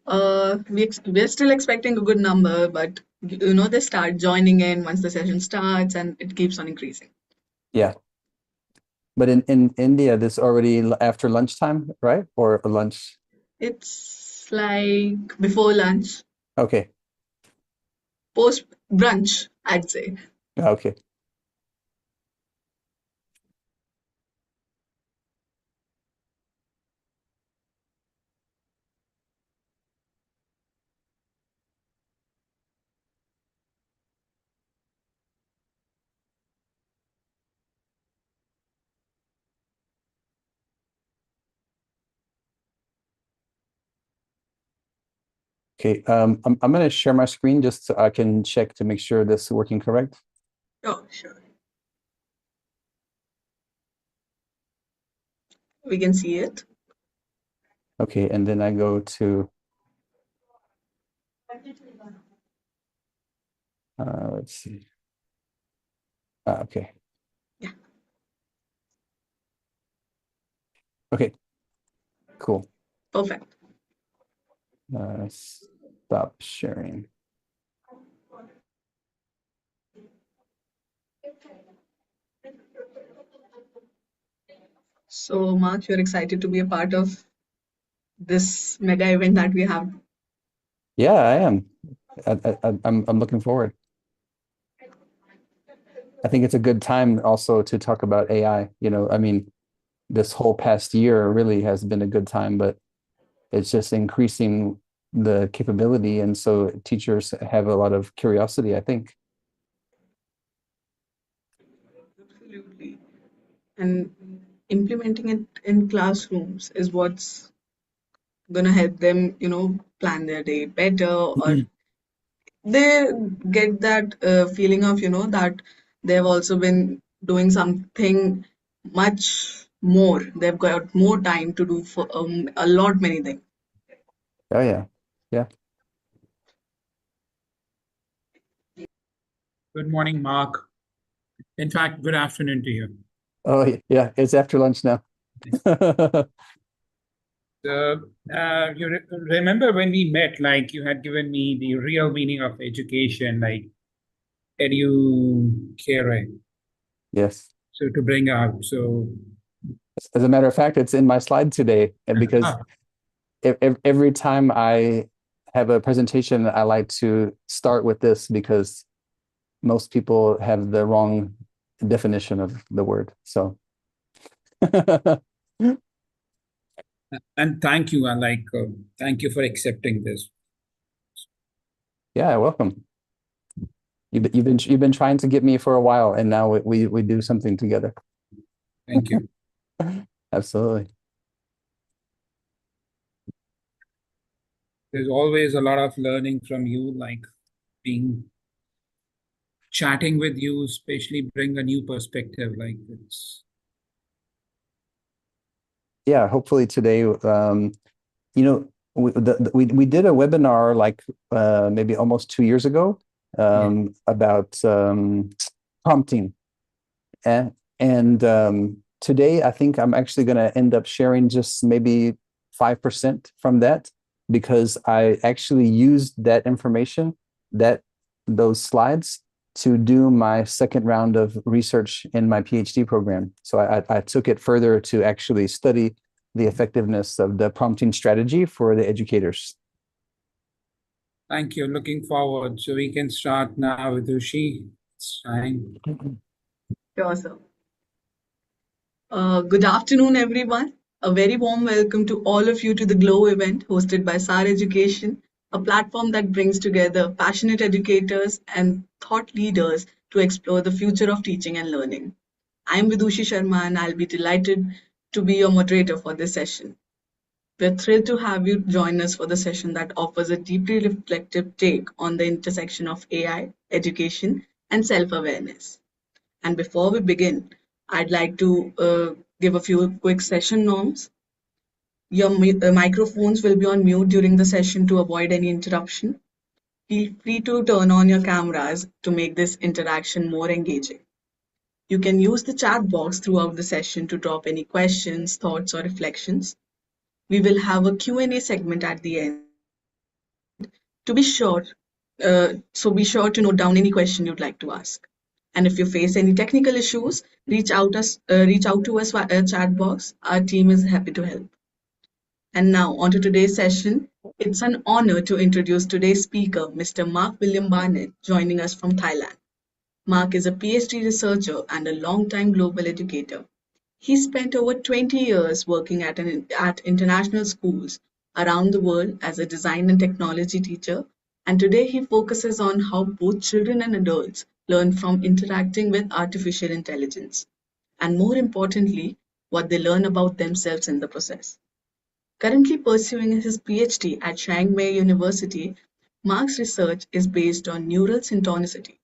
We're still expecting a good number, but they start joining in once the session starts, and it keeps on increasing. Yeah. But in India, this already after lunchtime, right? Or lunch? It's like before lunch, Okay. post brunch, I'd say. Okay. Okay. I'm gonna share my screen just so I can check to make sure this is working correct. Oh, sure. We can see it. Okay, and then I go to let's see. Okay. Yeah, Okay, cool. perfect. Stop sharing. So, Mark, you're excited to be a part of this mega event that we have. Yeah, I am. I'm looking forward. I think it's a good time also to talk about AI. I mean, this whole past year really has been a good time, but it's just increasing the capability, and so teachers have a lot of curiosity, I think. Absolutely. And implementing it in classrooms is what's going to help them, plan their day better, or they get that feeling of, that they've also been doing something much more. They've got more time to do for a lot many things. Oh yeah. Yeah. Good morning, Mark. In fact, good afternoon to you. Oh yeah, it's after lunch now. You remember when we met, like you had given me the real meaning of education, like educare, Yes. so to bring out. So, As a matter of fact, it's in my slide today, and because ah, every time I have a presentation, I like to start with this because most people have the wrong definition of the word. So, and thank you, and thank you for accepting this. yeah, welcome. You've been trying to get me for a while, and now we do something together. Thank you. Absolutely. There's always a lot of learning from you, like being chatting with you, especially bring a new perspective. Like it's Yeah, hopefully today, you know, we did a webinar like maybe almost 2 years ago yeah. about prompting. And today, I think I'm actually going to end up sharing just maybe 5% from that because I actually used that information, those slides, to do my second round of research in my PhD program. So I took it further to actually study the effectiveness of the prompting strategy for the educators. Thank you. Looking forward. So we can start now with Ushi. It's time. Sure, sir. Good afternoon, everyone. A very warm welcome to all of you to the GLOW event hosted by SAR Education, a platform that brings together passionate educators and thought leaders to explore the future of teaching and learning. I'm Vidushi Sharma and I'll be delighted to be your moderator for this session. We're thrilled to have you join us for the session that offers a deeply reflective take on the intersection of AI, education, and self awareness. And before we begin, I'd like to give a few quick session norms. Your microphones will be on mute during the session to avoid any interruption. Feel free to turn on your cameras to make this interaction more engaging. You can use the chat box throughout the session to drop any questions, thoughts, or reflections. We will have a Q&A segment at the end To be sure, so be sure to note down any question you'd like to ask. And if you face any technical issues, reach out to us via chat box. Our team is happy to help. And now, on to today's session. It's an honor to introduce today's speaker, Mr. Mark William Barnett, joining us from Thailand. Mark is a PhD researcher and a long-time global educator. He spent over 20 years working at international schools around the world as a design and technology teacher, and today he focuses on how both children and adults learn from interacting with artificial intelligence, and more importantly, what they learn about themselves in the process. Currently pursuing his PhD at Chiang Mai University, Mark's research is based on neural synchronicity,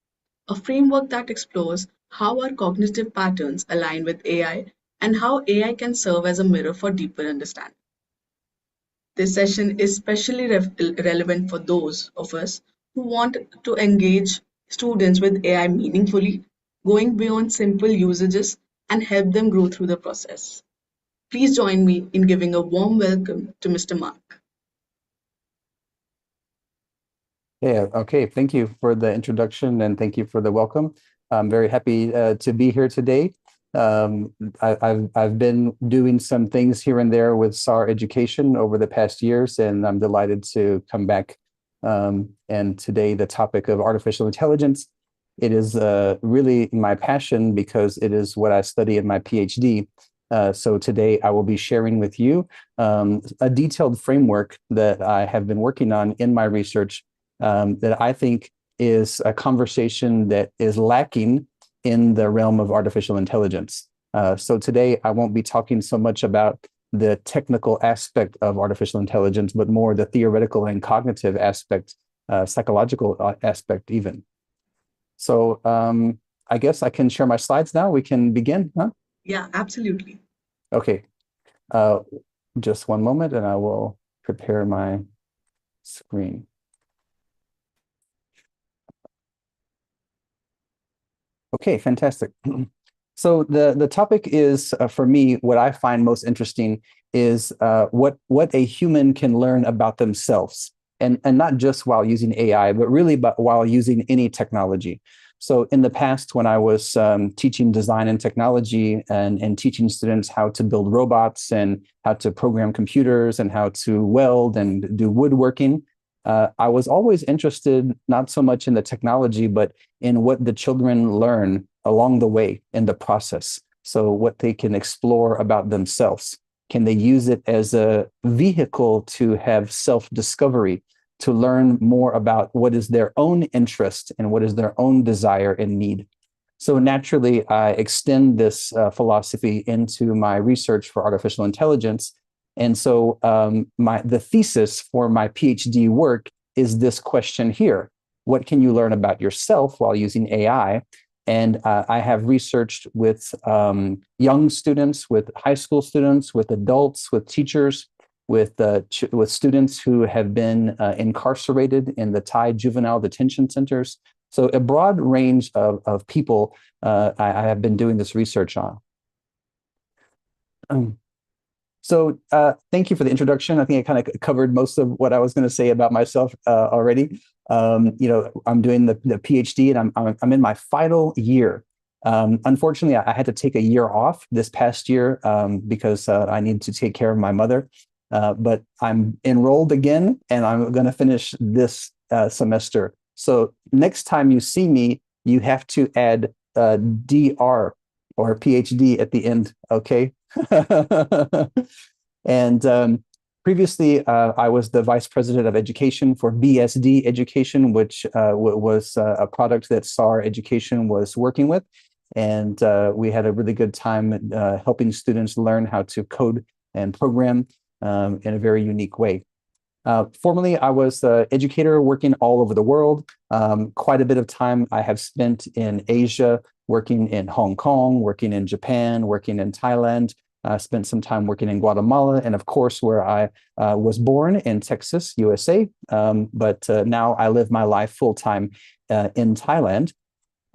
a framework that explores how our cognitive patterns align with AI and how AI can serve as a mirror for deeper understanding. This session is especially relevant for those of us who want to engage students with AI meaningfully, going beyond simple usages, and help them grow through the process. Please join me in giving a warm welcome to Mr. Mark. Yeah, okay. Thank you for the introduction and thank you for the welcome. I'm very happy to be here today. I've been doing some things here and there with SAR Education over the past years, and I'm delighted to come back. And today, the topic of artificial intelligence, it is really my passion because it is what I study in my PhD. So today I will be sharing with you a detailed framework that I have been working on in my research that I think is a conversation that is lacking in the realm of artificial intelligence. So today I won't be talking so much about the technical aspect of artificial intelligence, but more the theoretical and cognitive aspect, psychological aspect even. So I guess I can share my slides now. We can begin, huh? Yeah, absolutely. Okay. Just one moment and I will prepare my screen. Okay, fantastic. So the topic is, for me, what I find most interesting is what a human can learn about themselves, and not just while using AI, but really while using any technology. So in the past, when I was teaching design and technology and teaching students how to build robots and how to program computers and how to weld and do woodworking, I was always interested not so much in the technology, but in what the children learn along the way in the process. So what they can explore about themselves. Can they use it as a vehicle to have self-discovery, to learn more about what is their own interest and what is their own desire and need? So naturally, I extend this philosophy into my research for artificial intelligence. And so the thesis for my PhD work is this question here. What can you learn about yourself while using AI? And I have researched with young students, with high school students, with adults, with teachers, with students who have been incarcerated in the Thai juvenile detention centers. So a broad range of people I have been doing this research on. So thank you for the introduction. I think I kind of covered most of what I was going to say about myself already. I'm doing the PhD and I'm in my final year. Unfortunately, I had to take a year off this past year because I needed to take care of my mother. But I'm enrolled again and I'm going to finish this semester. So next time you see me, you have to add DR or PhD at the end, okay? And previously, I was the vice president of education for BSD Education, which was a product that SAR Education was working with. And we had a really good time helping students learn how to code and program in a very unique way. Formerly, I was an educator working all over the world. Quite a bit of time I have spent in Asia, working in Hong Kong, working in Japan, working in Thailand. Spent some time working in Guatemala, and of course, where I was born in Texas, USA. But now I live my life full-time in Thailand.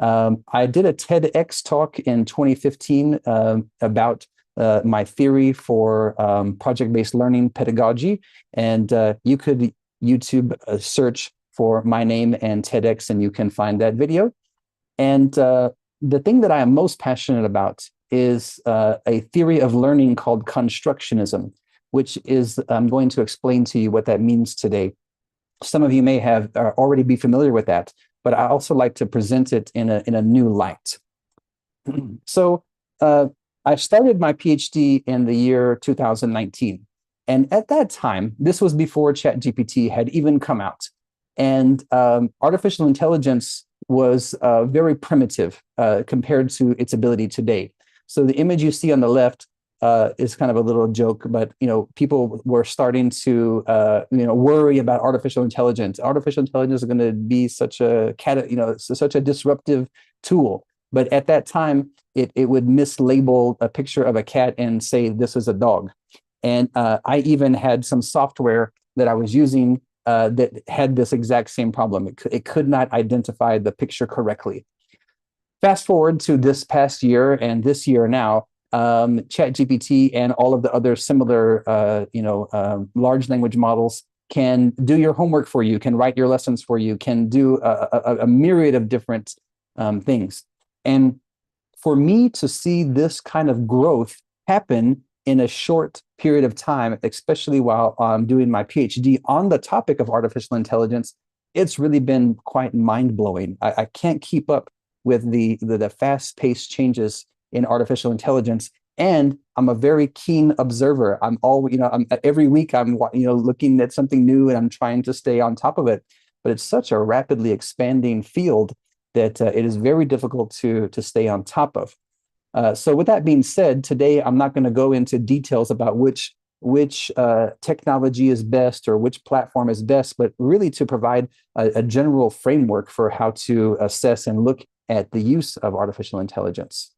I did a TEDx talk in 2015 about my theory for project-based learning pedagogy, and you could YouTube search for my name and TEDx, and you can find that video. And the thing that I am most passionate about is a theory of learning called constructionism, which is, I'm going to explain to you what that means today. Some of you may have already be familiar with that, but I also like to present it in a new light. So I started my PhD in the year 2019. And at that time, this was before ChatGPT had even come out. And artificial intelligence was very primitive compared to its ability today. So the image you see on the left is kind of a little joke, but people were starting to worry about artificial intelligence. Artificial intelligence is going to be such a such a disruptive tool. But at that time, it would mislabel a picture of a cat and say this is a dog. And I even had some software that I was using that had this exact same problem. It could not identify the picture correctly. Fast forward to this past year and this year now, ChatGPT and all of the other similar, large language models can do your homework for you, can write your lessons for you, can do a myriad of different things. And for me to see this kind of growth happen in a short period of time, especially while I'm doing my PhD on the topic of artificial intelligence, it's really been quite mind-blowing. I can't keep up with the fast-paced changes in artificial intelligence, and I'm a very keen observer. I'm every week I'm looking at something new and I'm trying to stay on top of it. But it's such a rapidly expanding field that it is very difficult to stay on top of. So with that being said, today I'm not going to go into details about which technology is best or which platform is best, but really to provide a general framework for how to assess and look at the use of artificial intelligence.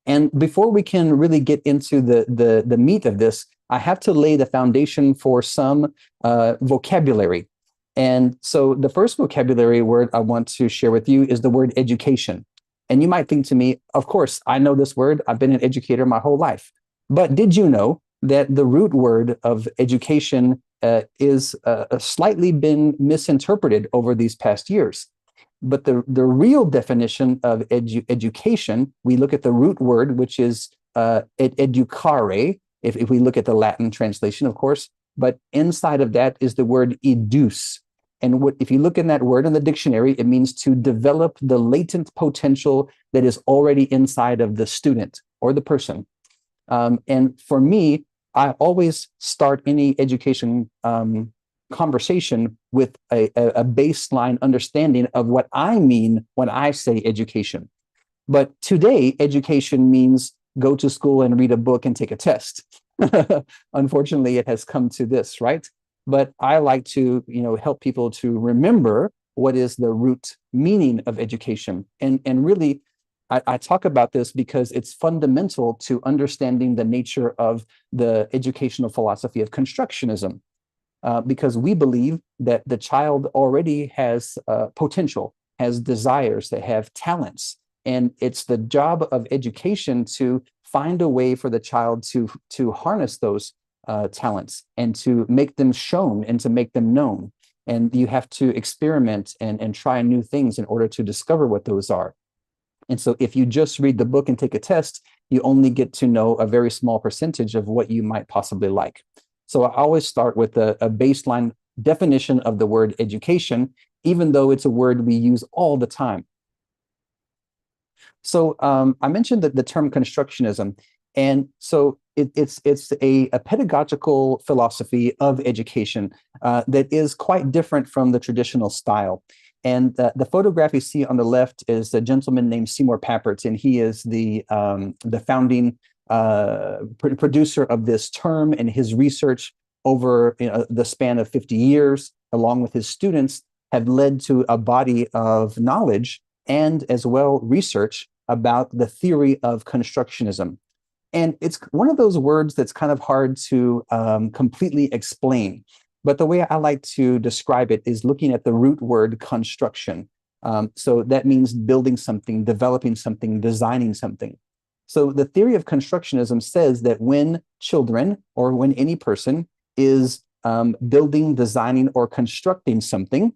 And before we can really get into the meat of this, I have to lay the foundation for some vocabulary. And so the first vocabulary word I want to share with you is the word education. And you might think to me, of course, I know this word. I've been an educator my whole life. But did you know that the root word of education is slightly been misinterpreted over these past years? But the real definition of education, we look at the root word, which is educare, if we look at the Latin translation, of course. But inside of that is the word educe. And if you look in that word in the dictionary, it means to develop the latent potential that is already inside of the student or the person. And for me, I always start any education conversation with a baseline understanding of what I mean when I say education. But today, education means go to school and read a book and take a test. Unfortunately, it has come to this, right? But I like to, help people to remember what is the root meaning of education. And really, I talk about this because it's fundamental to understanding the nature of the educational philosophy of constructionism. Because we believe that the child already has potential, has desires, they have talents. And it's the job of education to find a way for the child to harness those talents and to make them shown and to make them known. And you have to experiment and try new things in order to discover what those are. And so if you just read the book and take a test, you only get to know a very small percentage of what you might possibly like. So I always start with a baseline definition of the word education, even though it's a word we use all the time. So I mentioned that the term constructionism, and so it's a pedagogical philosophy of education that is quite different from the traditional style. And the photograph you see on the left is a gentleman named Seymour Papert, and he is the founding producer of this term, and his research over the span of 50 years, along with his students, have led to a body of knowledge and as well research about the theory of constructionism. And it's one of those words that's kind of hard to completely explain. But the way I like to describe it is looking at the root word construction. So that means building something, developing something, designing something. So the theory of constructionism says that when children or when any person is building, designing, or constructing something,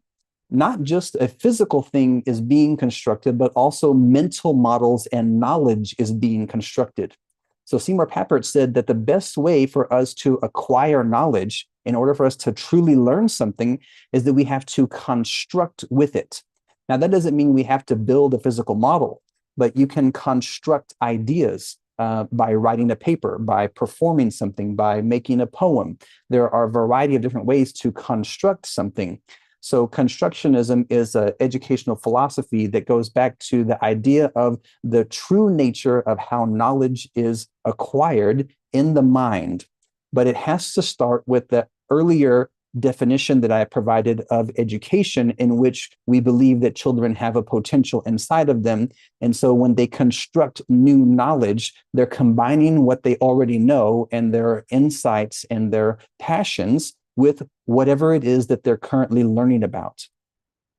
not just a physical thing is being constructed, but also mental models and knowledge is being constructed. So Seymour Papert said that the best way for us to acquire knowledge in order for us to truly learn something is that we have to construct with it. Now, that doesn't mean we have to build a physical model, but you can construct ideas by writing a paper, by performing something, by making a poem. There are a variety of different ways to construct something. So constructionism is an educational philosophy that goes back to the idea of the true nature of how knowledge is acquired in the mind. But it has to start with the earlier definition that I provided of education, in which we believe that children have a potential inside of them. And so when they construct new knowledge, they're combining what they already know and their insights and their passions with whatever it is that they're currently learning about.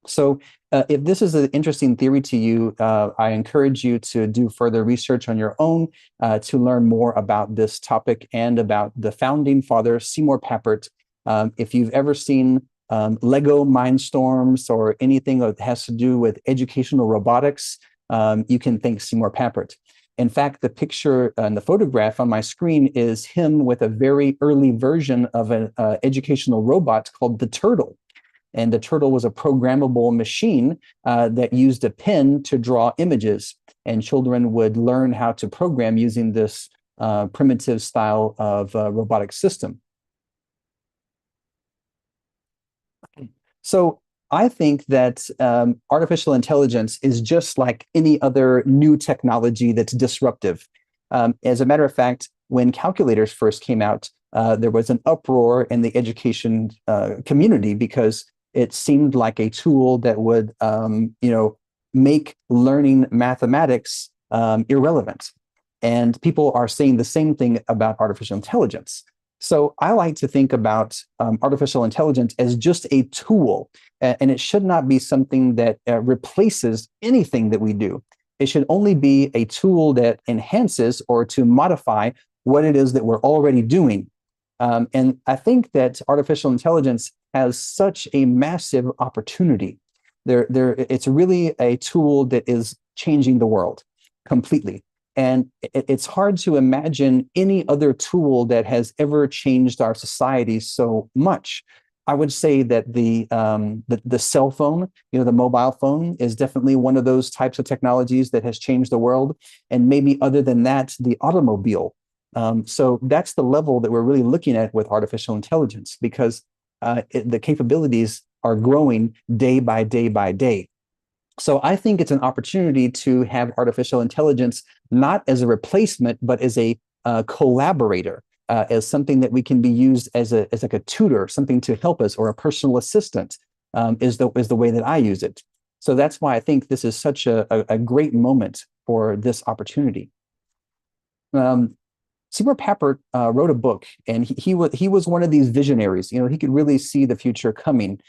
So if this is an interesting theory to you, I encourage you to do further research on your own to learn more about this topic and about the founding father, Seymour Papert. If you've ever seen Lego Mindstorms or anything that has to do with educational robotics, you can thank Seymour Papert. In fact, the picture and the photograph on my screen is him with a very early version of an educational robot called the Turtle. And the Turtle was a programmable machine that used a pen to draw images. And children would learn how to program using this primitive style of robotic system. So I think that artificial intelligence is just like any other new technology that's disruptive. As a matter of fact, when calculators first came out, there was an uproar in the education community because it seemed like a tool that would, make learning mathematics irrelevant. And people are saying the same thing about artificial intelligence. So I like to think about artificial intelligence as just a tool, and it should not be something that replaces anything that we do. It should only be a tool that enhances or to modify what it is that we're already doing. And I think that artificial intelligence has such a massive opportunity. It's really a tool that is changing the world completely. And it's hard to imagine any other tool that has ever changed our society so much. I would say that the cell phone, the mobile phone, is definitely one of those types of technologies that has changed the world. And maybe other than that, the automobile. So that's the level that we're really looking at with artificial intelligence, because the capabilities are growing day by day by day. So I think it's an opportunity to have artificial intelligence not as a replacement, but as a collaborator, as something that we can be used as like a tutor, something to help us, or a personal assistant, is the way that I use it. So that's why I think this is such a great moment for this opportunity. Seymour Papert wrote a book, and he was one of these visionaries. He could really see the future coming.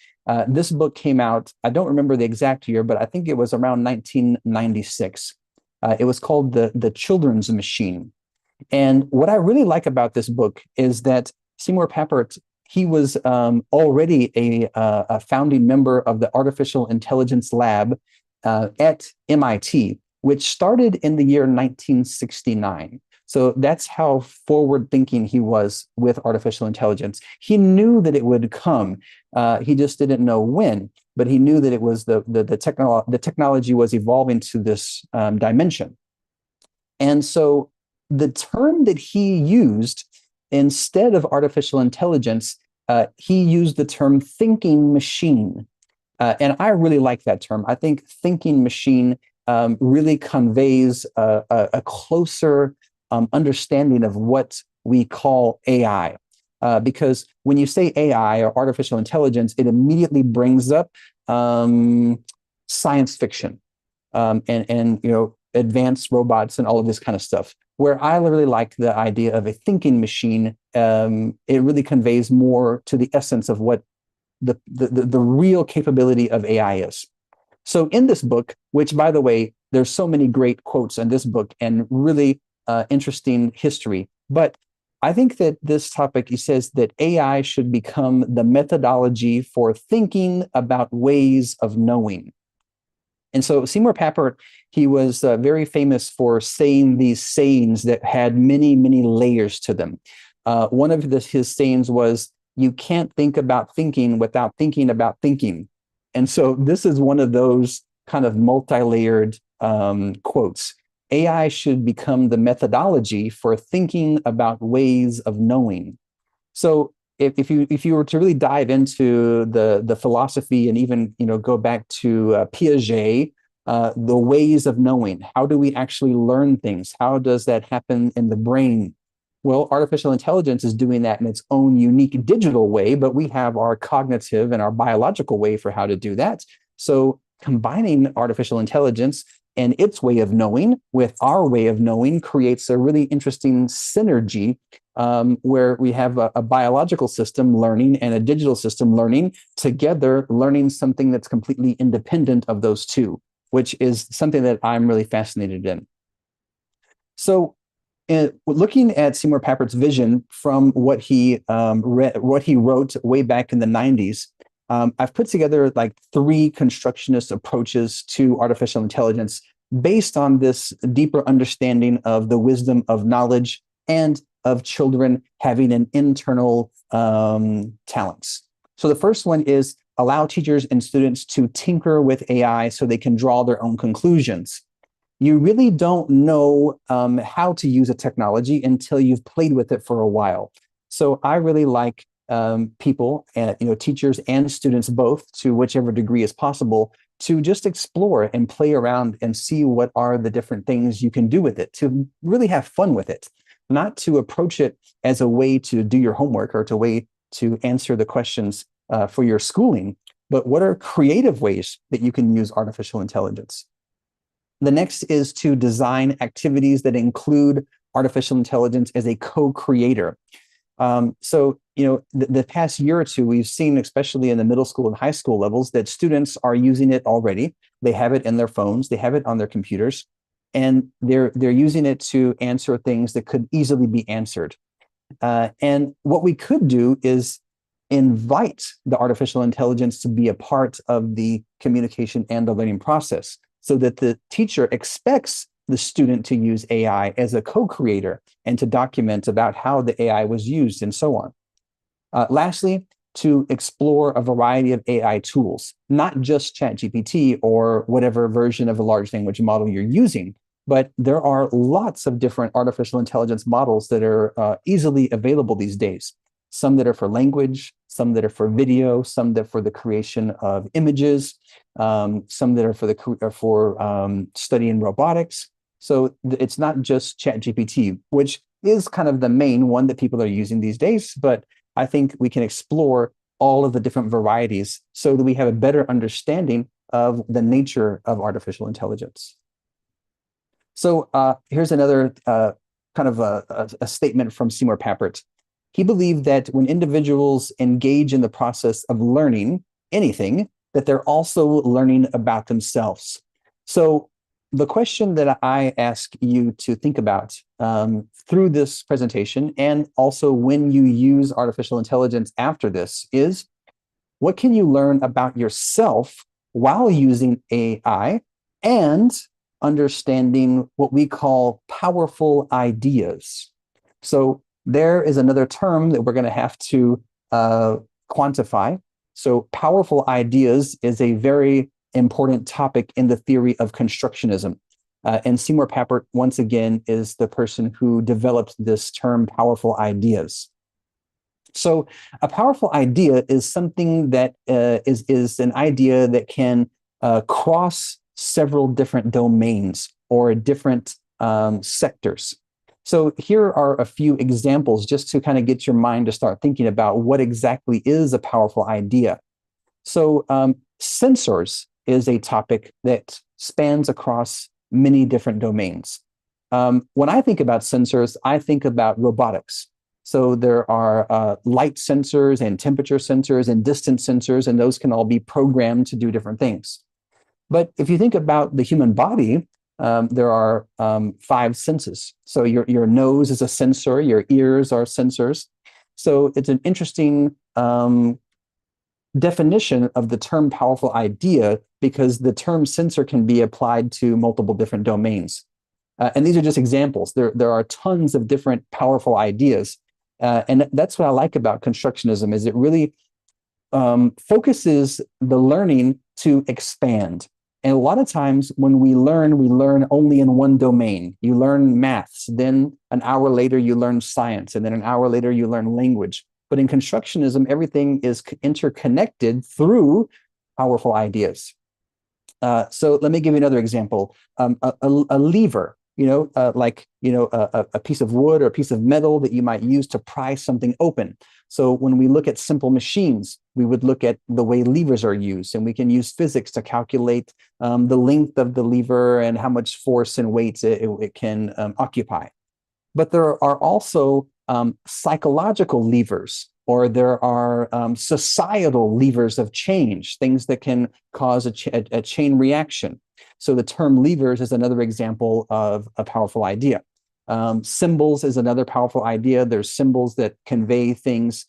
This book came out, I don't remember the exact year, but I think it was around 1996. It was called The Children's Machine. And what I really like about this book is that Seymour Papert, he was already a founding member of the Artificial Intelligence Lab at MIT, which started in the year 1969. So that's how forward-thinking he was with artificial intelligence. He knew that it would come. He just didn't know when, but he knew that it was the technology was evolving to this dimension. And so the term that he used instead of artificial intelligence, he used the term thinking machine. And I really like that term. I think thinking machine really conveys a closer understanding of what we call AI. Because when you say AI or artificial intelligence, it immediately brings up science fiction and advanced robots and all of this kind of stuff. Where I really like the idea of a thinking machine, it really conveys more to the essence of what the real capability of AI is. So in this book, which, by the way, there's so many great quotes in this book and really interesting history, but I think that this topic, he says that AI should become the methodology for thinking about ways of knowing. And so Seymour Papert, he was very famous for saying these sayings that had many, many layers to them. One of his sayings was, "You can't think about thinking without thinking about thinking." And so this is one of those kind of multi-layered quotes. AI should become the methodology for thinking about ways of knowing. So if you were to really dive into the philosophy and even go back to Piaget, the ways of knowing, how do we actually learn things? How does that happen in the brain? Well, artificial intelligence is doing that in its own unique digital way, but we have our cognitive and our biological way for how to do that. So combining artificial intelligence and its way of knowing with our way of knowing creates a really interesting synergy where we have a biological system learning and a digital system learning together, learning something that's completely independent of those two, which is something that I'm really fascinated in. So looking at Seymour Papert's vision from what he wrote way back in the 90s, I've put together like 3 constructionist approaches to artificial intelligence based on this deeper understanding of the wisdom of knowledge and of children having an internal talents. So the first one is allow teachers and students to tinker with AI so they can draw their own conclusions. You really don't know how to use a technology until you've played with it for a while. So I really like people, teachers and students both, to whichever degree is possible, to just explore and play around and see what are the different things you can do with it, to really have fun with it, not to approach it as a way to do your homework or to way to answer the questions for your schooling, but what are creative ways that you can use artificial intelligence? The next is to design activities that include artificial intelligence as a co-creator. The past year or two, we've seen, especially in the middle school and high school levels, that students are using it already. They have it in their phones, they have it on their computers, and they're using it to answer things that could easily be answered. And what we could do is invite the artificial intelligence to be a part of the communication and the learning process, so that the teacher expects the student to use AI as a co-creator and to document about how the AI was used and so on. Lastly, to explore a variety of AI tools, not just ChatGPT or whatever version of a large language model you're using, but there are lots of different artificial intelligence models that are easily available these days. Some that are for language, some that are for video, some that are for the creation of images, some that are for studying robotics. So it's not just ChatGPT, which is kind of the main one that people are using these days, but I think we can explore all of the different varieties so that we have a better understanding of the nature of artificial intelligence. So here's another kind of a statement from Seymour Papert. He believed that when individuals engage in the process of learning anything, that they're also learning about themselves. So the question that I ask you to think about through this presentation, and also when you use artificial intelligence after this, is what can you learn about yourself while using AI and understanding what we call powerful ideas? So there is another term that we're going to have to quantify. So powerful ideas is a very important topic in the theory of constructionism. And Seymour Papert, once again, is the person who developed this term, powerful ideas. So a powerful idea is something that is an idea that can cross several different domains or different sectors. So here are a few examples just to kind of get your mind to start thinking about what exactly is a powerful idea. So sensors is a topic that spans across many different domains. When I think about sensors, I think about robotics. So there are light sensors and temperature sensors and distance sensors, and those can all be programmed to do different things. But if you think about the human body, there are 5 senses. So your nose is a sensor, your ears are sensors. So it's an interesting definition of the term powerful idea, because the term sensor can be applied to multiple different domains. And these are just examples. There are tons of different powerful ideas. And that's what I like about constructionism, is it really focuses the learning to expand. And a lot of times when we learn only in one domain. You learn maths, then an hour later you learn science, and then an hour later you learn language. But in constructionism, everything is interconnected through powerful ideas. So let me give you another example. A lever, a piece of wood or a piece of metal that you might use to pry something open. So when we look at simple machines, we would look at the way levers are used, and we can use physics to calculate the length of the lever and how much force and weight it can occupy. But there are also psychological levers, or there are societal levers of change, things that can cause a chain reaction. So the term levers is another example of a powerful idea. Symbols is another powerful idea. There's symbols that convey things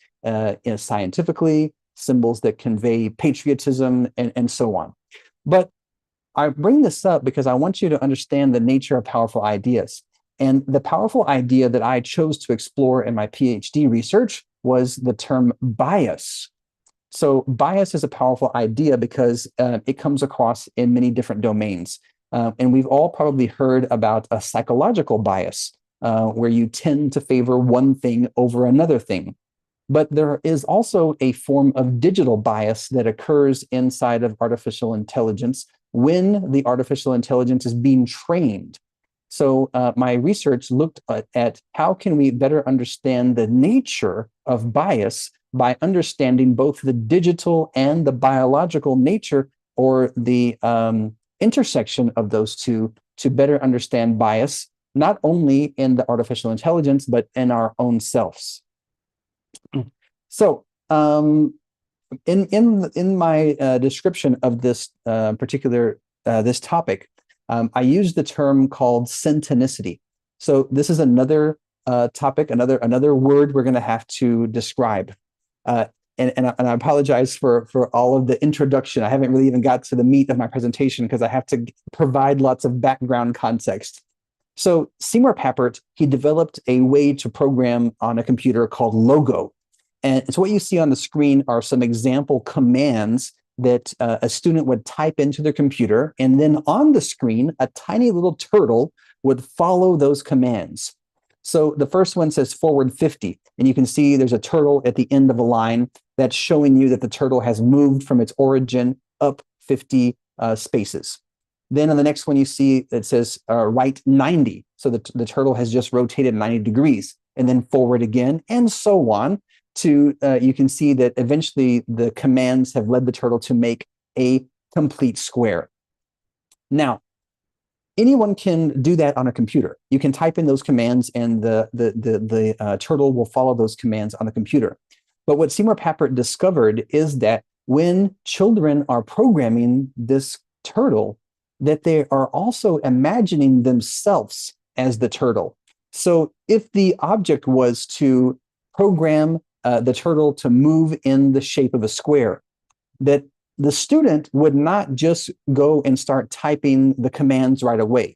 scientifically, symbols that convey patriotism, and so on. But I bring this up because I want you to understand the nature of powerful ideas. And the powerful idea that I chose to explore in my PhD research was the term bias. So bias is a powerful idea because it comes across in many different domains. And we've all probably heard about a psychological bias, where you tend to favor one thing over another thing. But there is also a form of digital bias that occurs inside of artificial intelligence when the artificial intelligence is being trained. So my research looked at how can we better understand the nature of bias by understanding both the digital and the biological nature, or the intersection of those two, to better understand bias, not only in the artificial intelligence, but in our own selves. So in my description of this particular this topic, I use the term called syntonicity. So this is another topic, another word we're going to have to describe. And I apologize for all of the introduction. I haven't really even got to the meat of my presentation because I have to provide lots of background context. So Seymour Papert, he developed a way to program on a computer called Logo. And so what you see on the screen are some example commands that a student would type into their computer, and then on the screen, a tiny little turtle would follow those commands. So the first one says forward 50, and you can see there's a turtle at the end of a line that's showing you that the turtle has moved from its origin up 50 spaces. Then on the next one, you see it says right 90. So the turtle has just rotated 90 degrees, and then forward again, and so on. You can see that eventually the commands have led the turtle to make a complete square. Now, anyone can do that on a computer. You can type in those commands, and the turtle will follow those commands on the computer. But what Seymour Papert discovered is that when children are programming this turtle, that they are also imagining themselves as the turtle. So if the object was to program the turtle to move in the shape of a square, that the student would not just go and start typing the commands right away.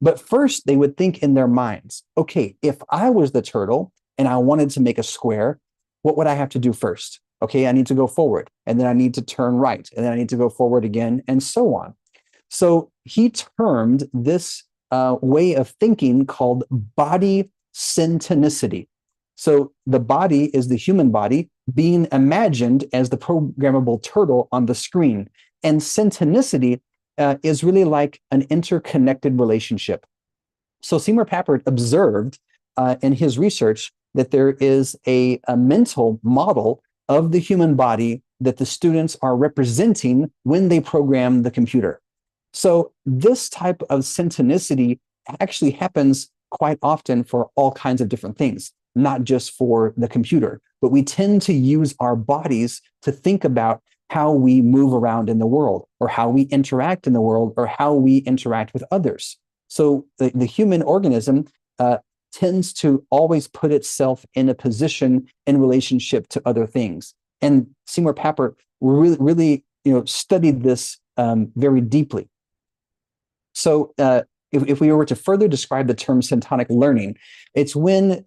But first, they would think in their minds, okay, if I was the turtle and I wanted to make a square, what would I have to do first? Okay, I need to go forward, and then I need to turn right, and then I need to go forward again, and so on. So he termed this way of thinking called body syntonicity. So the body is the human body being imagined as the programmable turtle on the screen. And syntonicity is really like an interconnected relationship. So Seymour Papert observed in his research that there is a mental model of the human body that the students are representing when they program the computer. So this type of syntonicity actually happens quite often for all kinds of different things, not just for the computer, but we tend to use our bodies to think about how we move around in the world, or how we interact in the world, or how we interact with others. So the human organism tends to always put itself in a position in relationship to other things. And Seymour Papert really studied this very deeply. So if we were to further describe the term syntonic learning, it's when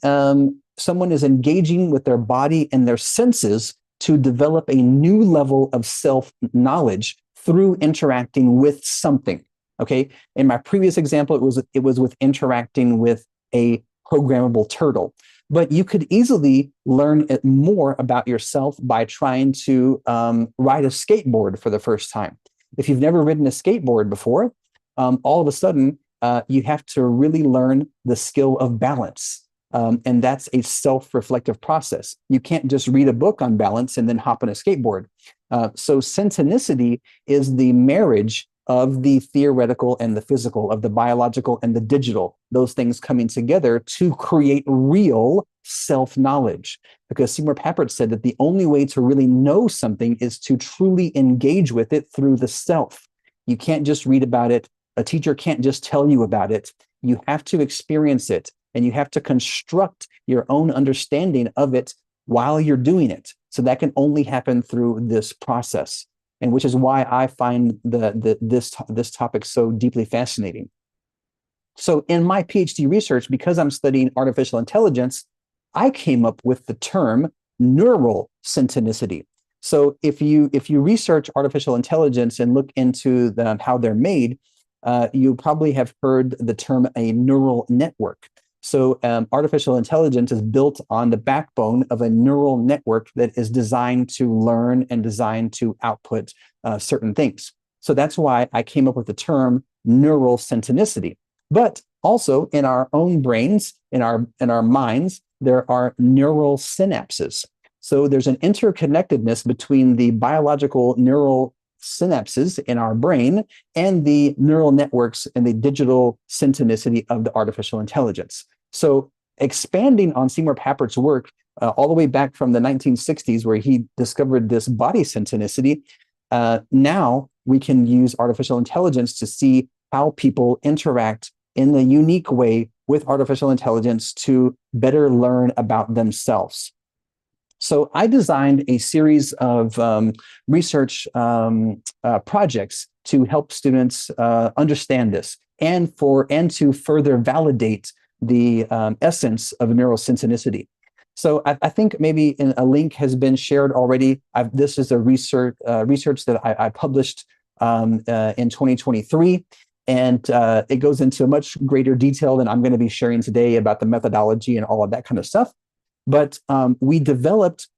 someone is engaging with their body and their senses to develop a new level of self-knowledge through interacting with something. Okay. In my previous example, it was with interacting with a programmable turtle. But you could easily learn more about yourself by trying to ride a skateboard for the first time. If you've never ridden a skateboard before, all of a sudden, you have to really learn the skill of balance. And that's a self-reflective process. You can't just read a book on balance and then hop on a skateboard. So syntonicity is the marriage of the theoretical and the physical, of the biological and the digital, those things coming together to create real self-knowledge. Because Seymour Papert said that the only way to really know something is to truly engage with it through the self. You can't just read about it. A teacher can't just tell you about it. You have to experience it, and you have to construct your own understanding of it while you're doing it. So that can only happen through this process, and which is why I find this topic so deeply fascinating. So in my PhD research, because I'm studying artificial intelligence, I came up with the term neural syntonicity. So if you research artificial intelligence and look into how they're made, you probably have heard the term a neural network. So artificial intelligence is built on the backbone of a neural network that is designed to learn and designed to output certain things. So that's why I came up with the term neural syntonicity. But also in our own brains, in our minds, there are neural synapses. So there's an interconnectedness between the biological neural synapses in our brain and the neural networks and the digital syntonicity of the artificial intelligence. So expanding on Seymour Papert's work all the way back from the 1960s, where he discovered this body syntonicity, now we can use artificial intelligence to see how people interact in a unique way with artificial intelligence to better learn about themselves. So I designed a series of research projects to help students understand this and to further validate the essence of neural syntonicity. So I think maybe a link has been shared already. This is a research that I published in 2023. And it goes into much greater detail than I'm going to be sharing today about the methodology and all of that kind of stuff. But we developed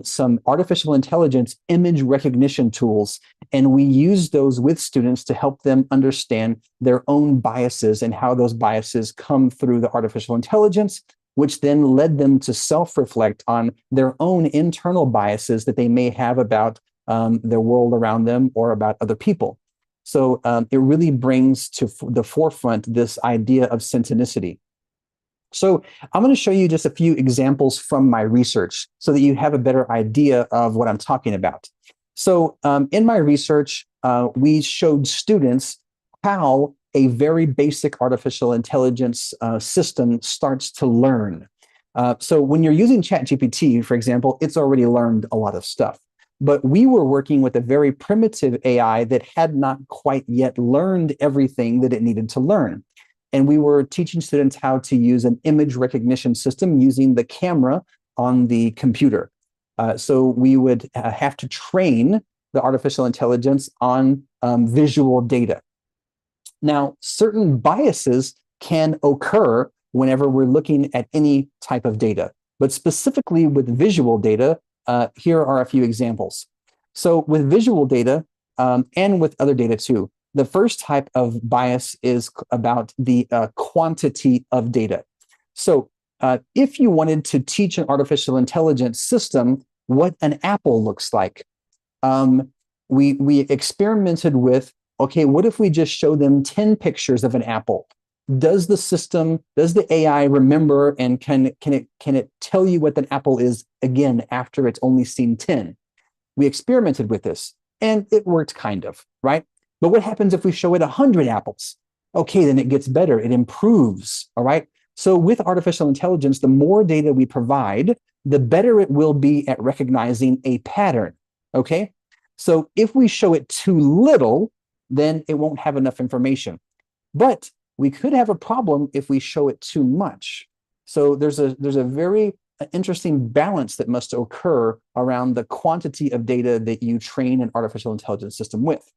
some artificial intelligence image recognition tools, and we used those with students to help them understand their own biases and how those biases come through the artificial intelligence, which then led them to self-reflect on their own internal biases that they may have about their world around them or about other people. So it really brings to the forefront this idea of syntonicity. So I'm going to show you just a few examples from my research so that you have a better idea of what I'm talking about. So in my research, we showed students how a very basic artificial intelligence system starts to learn. So when you're using ChatGPT, for example, it's already learned a lot of stuff. But we were working with a very primitive AI that had not quite yet learned everything that it needed to learn. And we were teaching students how to use an image recognition system using the camera on the computer. So we would have to train the artificial intelligence on visual data. Now, certain biases can occur whenever we're looking at any type of data, but specifically with visual data, here are a few examples. So with visual data and with other data too, the first type of bias is about the quantity of data. So if you wanted to teach an artificial intelligence system what an apple looks like, we experimented with, okay, what if we just show them 10 pictures of an apple? Does the AI remember, and can it tell you what an apple is again after it's only seen 10? We experimented with this and it worked kind of, right? But what happens if we show it 100 apples? Okay, then it gets better, it improves, all right? So with artificial intelligence, the more data we provide, the better it will be at recognizing a pattern, okay? So if we show it too little, then it won't have enough information. But we could have a problem if we show it too much. So there's a very interesting balance that must occur around the quantity of data that you train an artificial intelligence system with.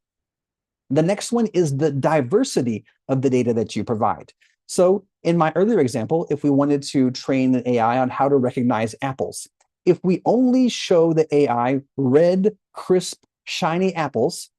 The next one is the diversity of the data that you provide. So in my earlier example, if we wanted to train an AI on how to recognize apples, if we only show the AI red, crisp, shiny apples,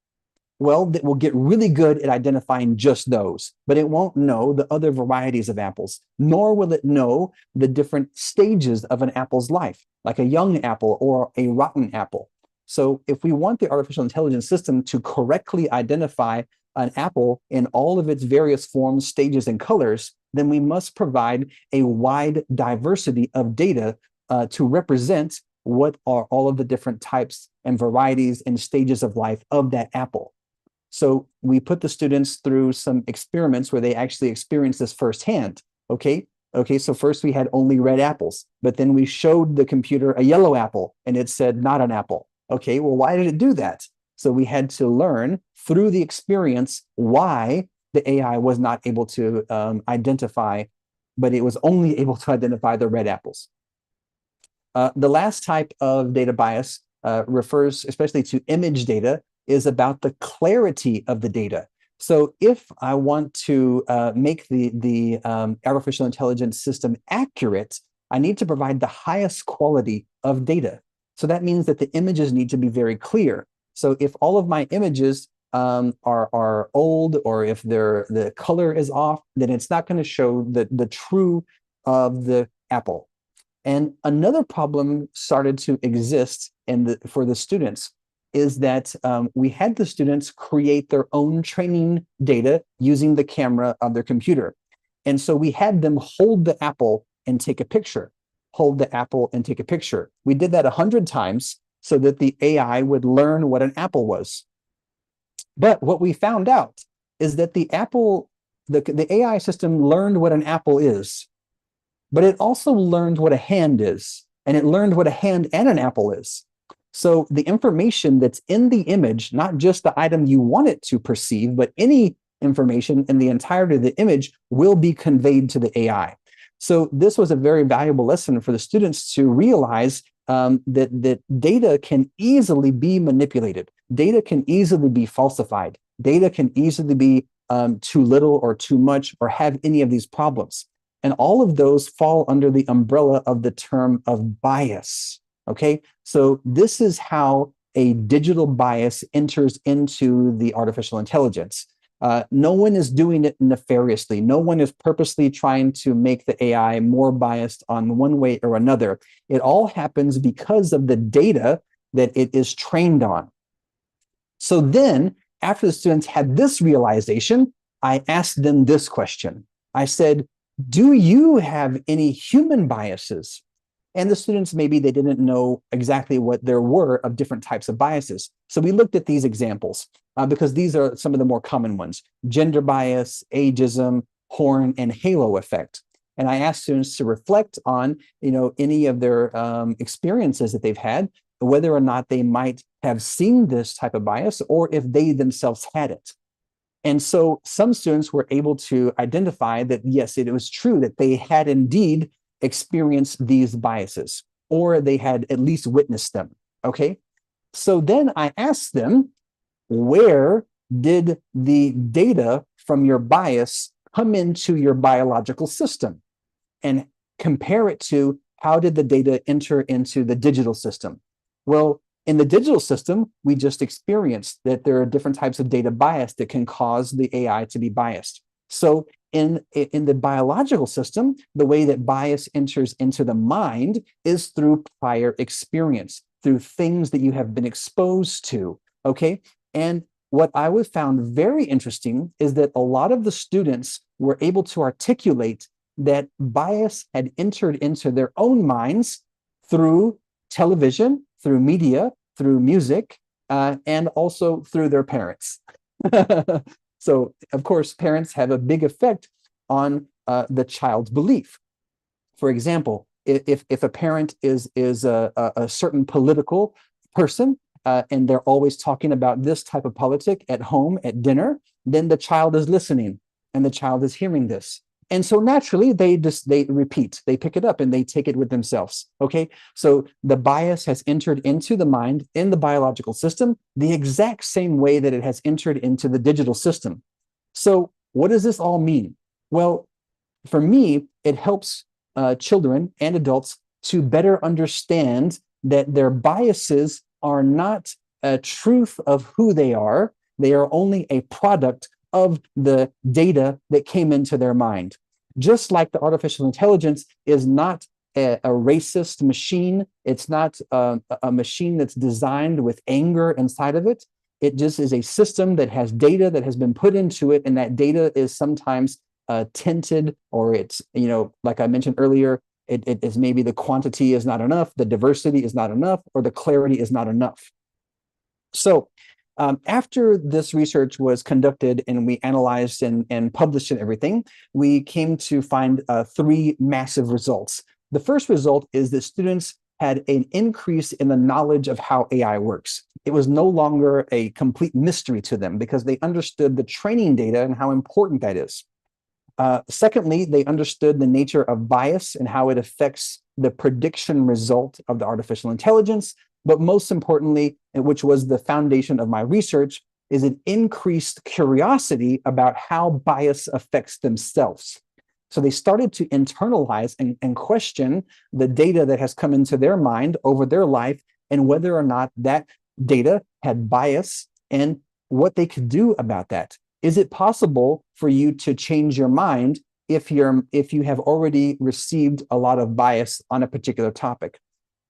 well, that will get really good at identifying just those, but it won't know the other varieties of apples, nor will it know the different stages of an apple's life, like a young apple or a rotten apple. So if we want the artificial intelligence system to correctly identify an apple in all of its various forms, stages, and colors, then we must provide a wide diversity of data to represent what are all of the different types and varieties and stages of life of that apple. So we put the students through some experiments where they actually experienced this firsthand. Okay, so first we had only red apples, but then we showed the computer a yellow apple and it said not an apple. Okay, well, why did it do that? So we had to learn through the experience why the AI was not able to identify, but it was only able to identify the red apples. The last type of data bias refers especially to image data, is about the clarity of the data. So if I want to make the artificial intelligence system accurate, I need to provide the highest quality of data. So that means that the images need to be very clear. So if all of my images are old, or if the color is off, then it's not going to show the true of the apple. And another problem started to exist for the students is that we had the students create their own training data using the camera of their computer. And so we had them hold the apple and take a picture, hold the apple and take a picture. We did that 100 times so that the AI would learn what an apple was. But what we found out is that the AI system learned what an apple is, but it also learned what a hand is, and it learned what a hand and an apple is. So the information that's in the image, not just the item you want it to perceive, but any information in the entirety of the image will be conveyed to the AI. So this was a very valuable lesson for the students to realize that data can easily be manipulated. Data can easily be falsified. Data can easily be too little or too much or have any of these problems. And all of those fall under the umbrella of the term of bias. Okay, so this is how a digital bias enters into the artificial intelligence. No one is doing it nefariously. No one is purposely trying to make the AI more biased on one way or another. It all happens because of the data that it is trained on. So then, after the students had this realization, I asked them this question. I said, do you have any human biases? And the students, maybe they didn't know exactly what there were of different types of biases. So we looked at these examples because these are some of the more common ones: gender bias, ageism, horn, and halo effect. And I asked students to reflect on, any of their experiences that they've had, whether or not they might have seen this type of bias or if they themselves had it. And so some students were able to identify that, yes, it was true that they had indeed experienced these biases, or they had at least witnessed them. Okay. So then I asked them, where did the data from your bias come into your biological system? And compare it to, how did the data enter into the digital system? Well, in the digital system, we just experienced that there are different types of data bias that can cause the AI to be biased. So in the biological system, the way that bias enters into the mind is through prior experience, through things that you have been exposed to, okay? And what I found very interesting is that a lot of the students were able to articulate that bias had entered into their own minds through television, through media, through music, and also through their parents. So, of course, parents have a big effect on the child's belief. For example, if a parent is a certain political person, and they're always talking about this type of politic at home at dinner, then the child is listening and the child is hearing this. And so naturally they repeat, they pick it up and they take it with themselves. Okay. So the bias has entered into the mind in the biological system the exact same way that it has entered into the digital system. So what does this all mean? Well, for me, it helps children and adults to better understand that their biases are not a truth of who they are. They are only a product of the data that came into their mind. Just like the artificial intelligence is not a racist machine, it's not a machine that's designed with anger inside of it. It just is a system that has data that has been put into it, and that data is sometimes tinted, or it's, like I mentioned earlier, it is maybe the quantity is not enough, the diversity is not enough, or the clarity is not enough. So after this research was conducted and we analyzed and published and everything, we came to find three massive results. The first result is that students had an increase in the knowledge of how AI works. It was no longer a complete mystery to them because they understood the training data and how important that is. Secondly, they understood the nature of bias and how it affects the prediction result of the artificial intelligence. But most importantly, which was the foundation of my research, is an increased curiosity about how bias affects themselves. So they started to internalize and question the data that has come into their mind over their life and whether or not that data had bias and what they could do about that. Is it possible for you to change your mind if you have already received a lot of bias on a particular topic?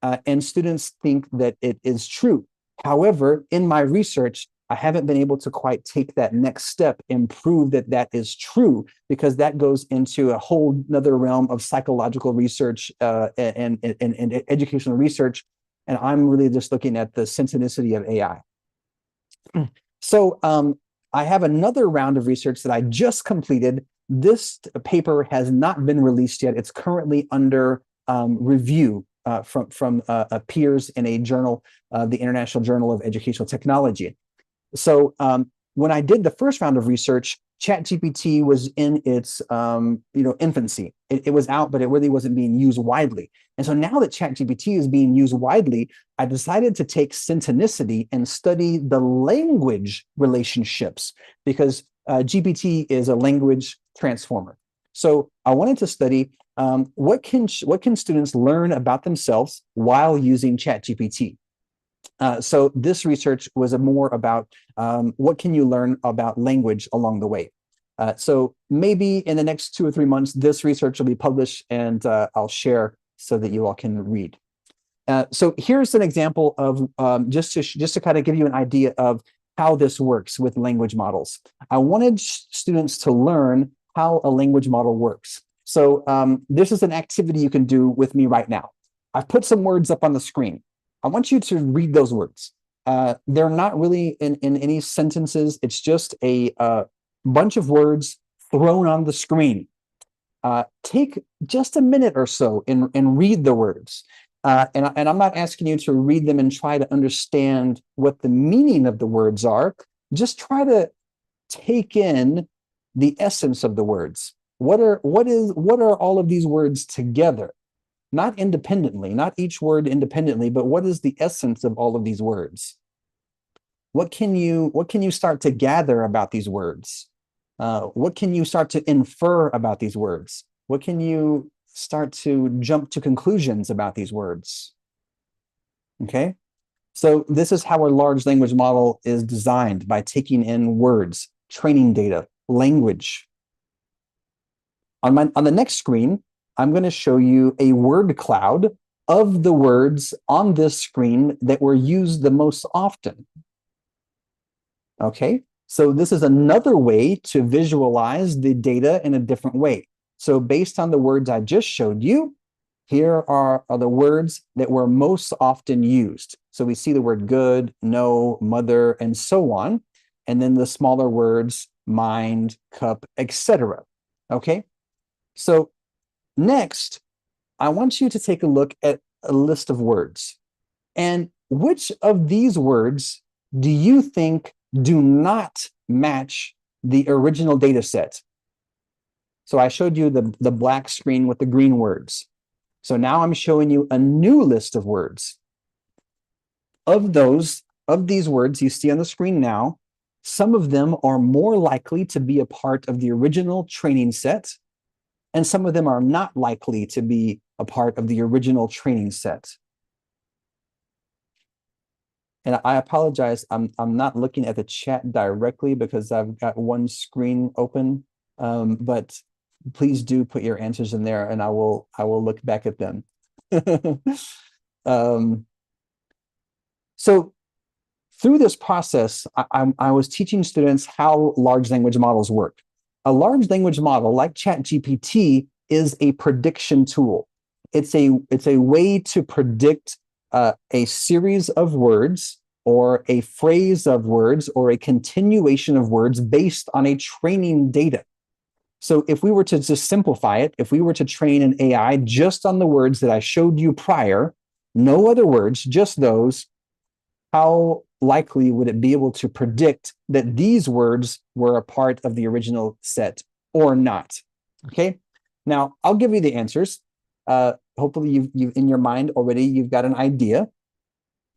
And students think that it is true. However, in my research, I haven't been able to quite take that next step and prove that that is true, because that goes into a whole nother realm of psychological research and educational research. And I'm really just looking at the synchronicity of AI. So I have another round of research that I just completed. This paper has not been released yet. It's currently under review from peers in a journal, the International Journal of Educational Technology. So when I did the first round of research, ChatGPT was in its infancy. It was out, but it really wasn't being used widely. And so now that ChatGPT is being used widely, I decided to take syntonicity and study the language relationships, because GPT is a language transformer. So I wanted to study what can students learn about themselves while using ChatGPT. So this research was more about what can you learn about language along the way. So maybe in the next 2 or 3 months, this research will be published, and I'll share so that you all can read. So here's an example of just to kind of give you an idea of how this works with language models. I wanted students to learn how a language model works. So this is an activity you can do with me right now. I've put some words up on the screen. I want you to read those words. They're not really in any sentences. It's just a bunch of words thrown on the screen. Take just a minute or so and read the words. And I'm not asking you to read them and try to understand what the meaning of the words are. Just try to take in the essence of the words. What are all of these words together? Not independently, not each word independently, but what is the essence of all of these words? What can you start to gather about these words? What can you start to infer about these words? What can you start to jump to conclusions about these words? Okay, so this is how a large language model is designed, by taking in words, training data, language. On the next screen, I'm going to show you a word cloud of the words on this screen that were used the most often. Okay, so this is another way to visualize the data in a different way. So based on the words I just showed you, here are the words that were most often used. So we see the word good, no, mother, and so on. And then the smaller words mind, cup, etc. Okay? So next, I want you to take a look at a list of words. And which of these words do you think do not match the original data set? So I showed you the black screen with the green words. So now I'm showing you a new list of words. Of these words you see on the screen now, some of them are more likely to be a part of the original training set, and some of them are not likely to be a part of the original training set. And I apologize, I'm not looking at the chat directly because I've got one screen open, but please do put your answers in there and I will look back at them. So through this process, I was teaching students how large language models work. A large language model like ChatGPT is a prediction tool. It's a way to predict a series of words or a phrase of words or a continuation of words based on a training data. So if we were to just simplify it, if we were to train an AI just on the words that I showed you prior, no other words, just those, how likely would it be able to predict that these words were a part of the original set or not? Okay, now I'll give you the answers. Hopefully you've in your mind already, you've got an idea.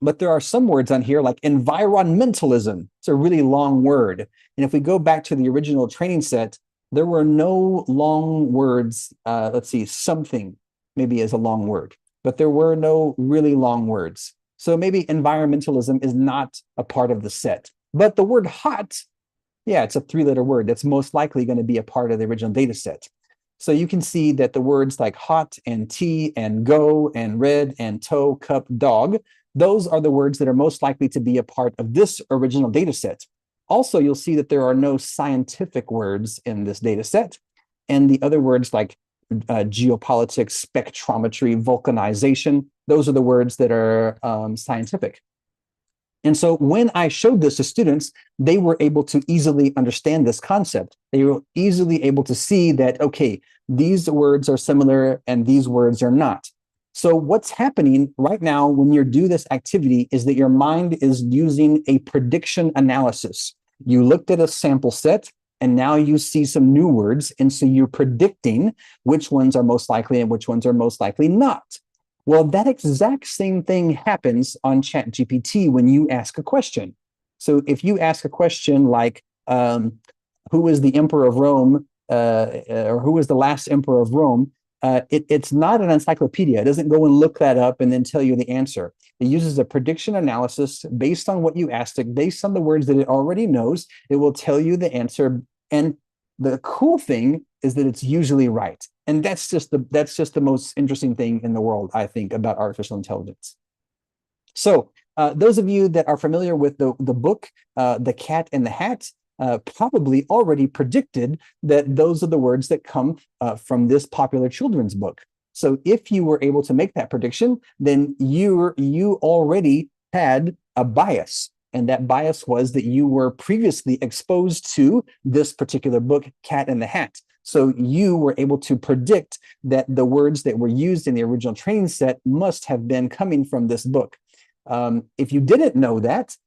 But there are some words on here like environmentalism. It's a really long word. And if we go back to the original training set, there were no long words. Let's see, something maybe is a long word, but there were no really long words. So maybe environmentalism is not a part of the set. But the word hot, yeah, it's a 3-letter word. That's most likely going to be a part of the original data set. So you can see that the words like hot and tea and go and red and toe, cup, dog, those are the words that are most likely to be a part of this original data set. Also, you'll see that there are no scientific words in this data set. And the other words like geopolitics, spectrometry, vulcanization, those are the words that are scientific. And so when I showed this to students, they were able to easily understand this concept. They were easily able to see that, okay, these words are similar and these words are not. So what's happening right now when you do this activity is that your mind is using a prediction analysis. You looked at a sample set and now you see some new words. And so you're predicting which ones are most likely and which ones are most likely not. Well, that exact same thing happens on ChatGPT when you ask a question. So if you ask a question like, who is the emperor of Rome, or who is the last emperor of Rome, it's not an encyclopedia. It doesn't go and look that up and then tell you the answer. It uses a prediction analysis based on what you asked it, based on the words that it already knows. It will tell you the answer. And the cool thing is that it's usually right. And that's just the most interesting thing in the world, I think, about artificial intelligence. So those of you that are familiar with the book, The Cat in the Hat, probably already predicted that those are the words that come from this popular children's book. So if you were able to make that prediction, then you already had a bias. And that bias was that you were previously exposed to this particular book, Cat in the Hat. So you were able to predict that the words that were used in the original training set must have been coming from this book. If you didn't know that,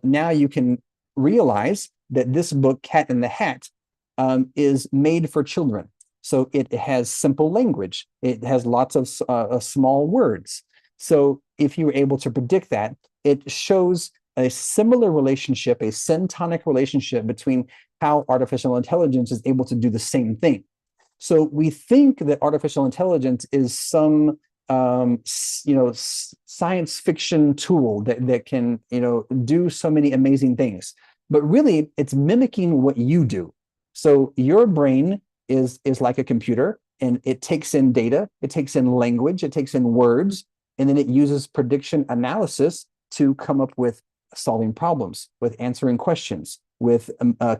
now you can realize that this book, Cat in the Hat, is made for children. So it has simple language. It has lots of small words. So if you were able to predict that, it shows a similar relationship, a syntonic relationship between how artificial intelligence is able to do the same thing. So we think that artificial intelligence is some science fiction tool that can do so many amazing things. But really, it's mimicking what you do. So your brain is like a computer, and it takes in data, it takes in language, it takes in words, and then it uses prediction analysis to come up with solving problems, with answering questions, with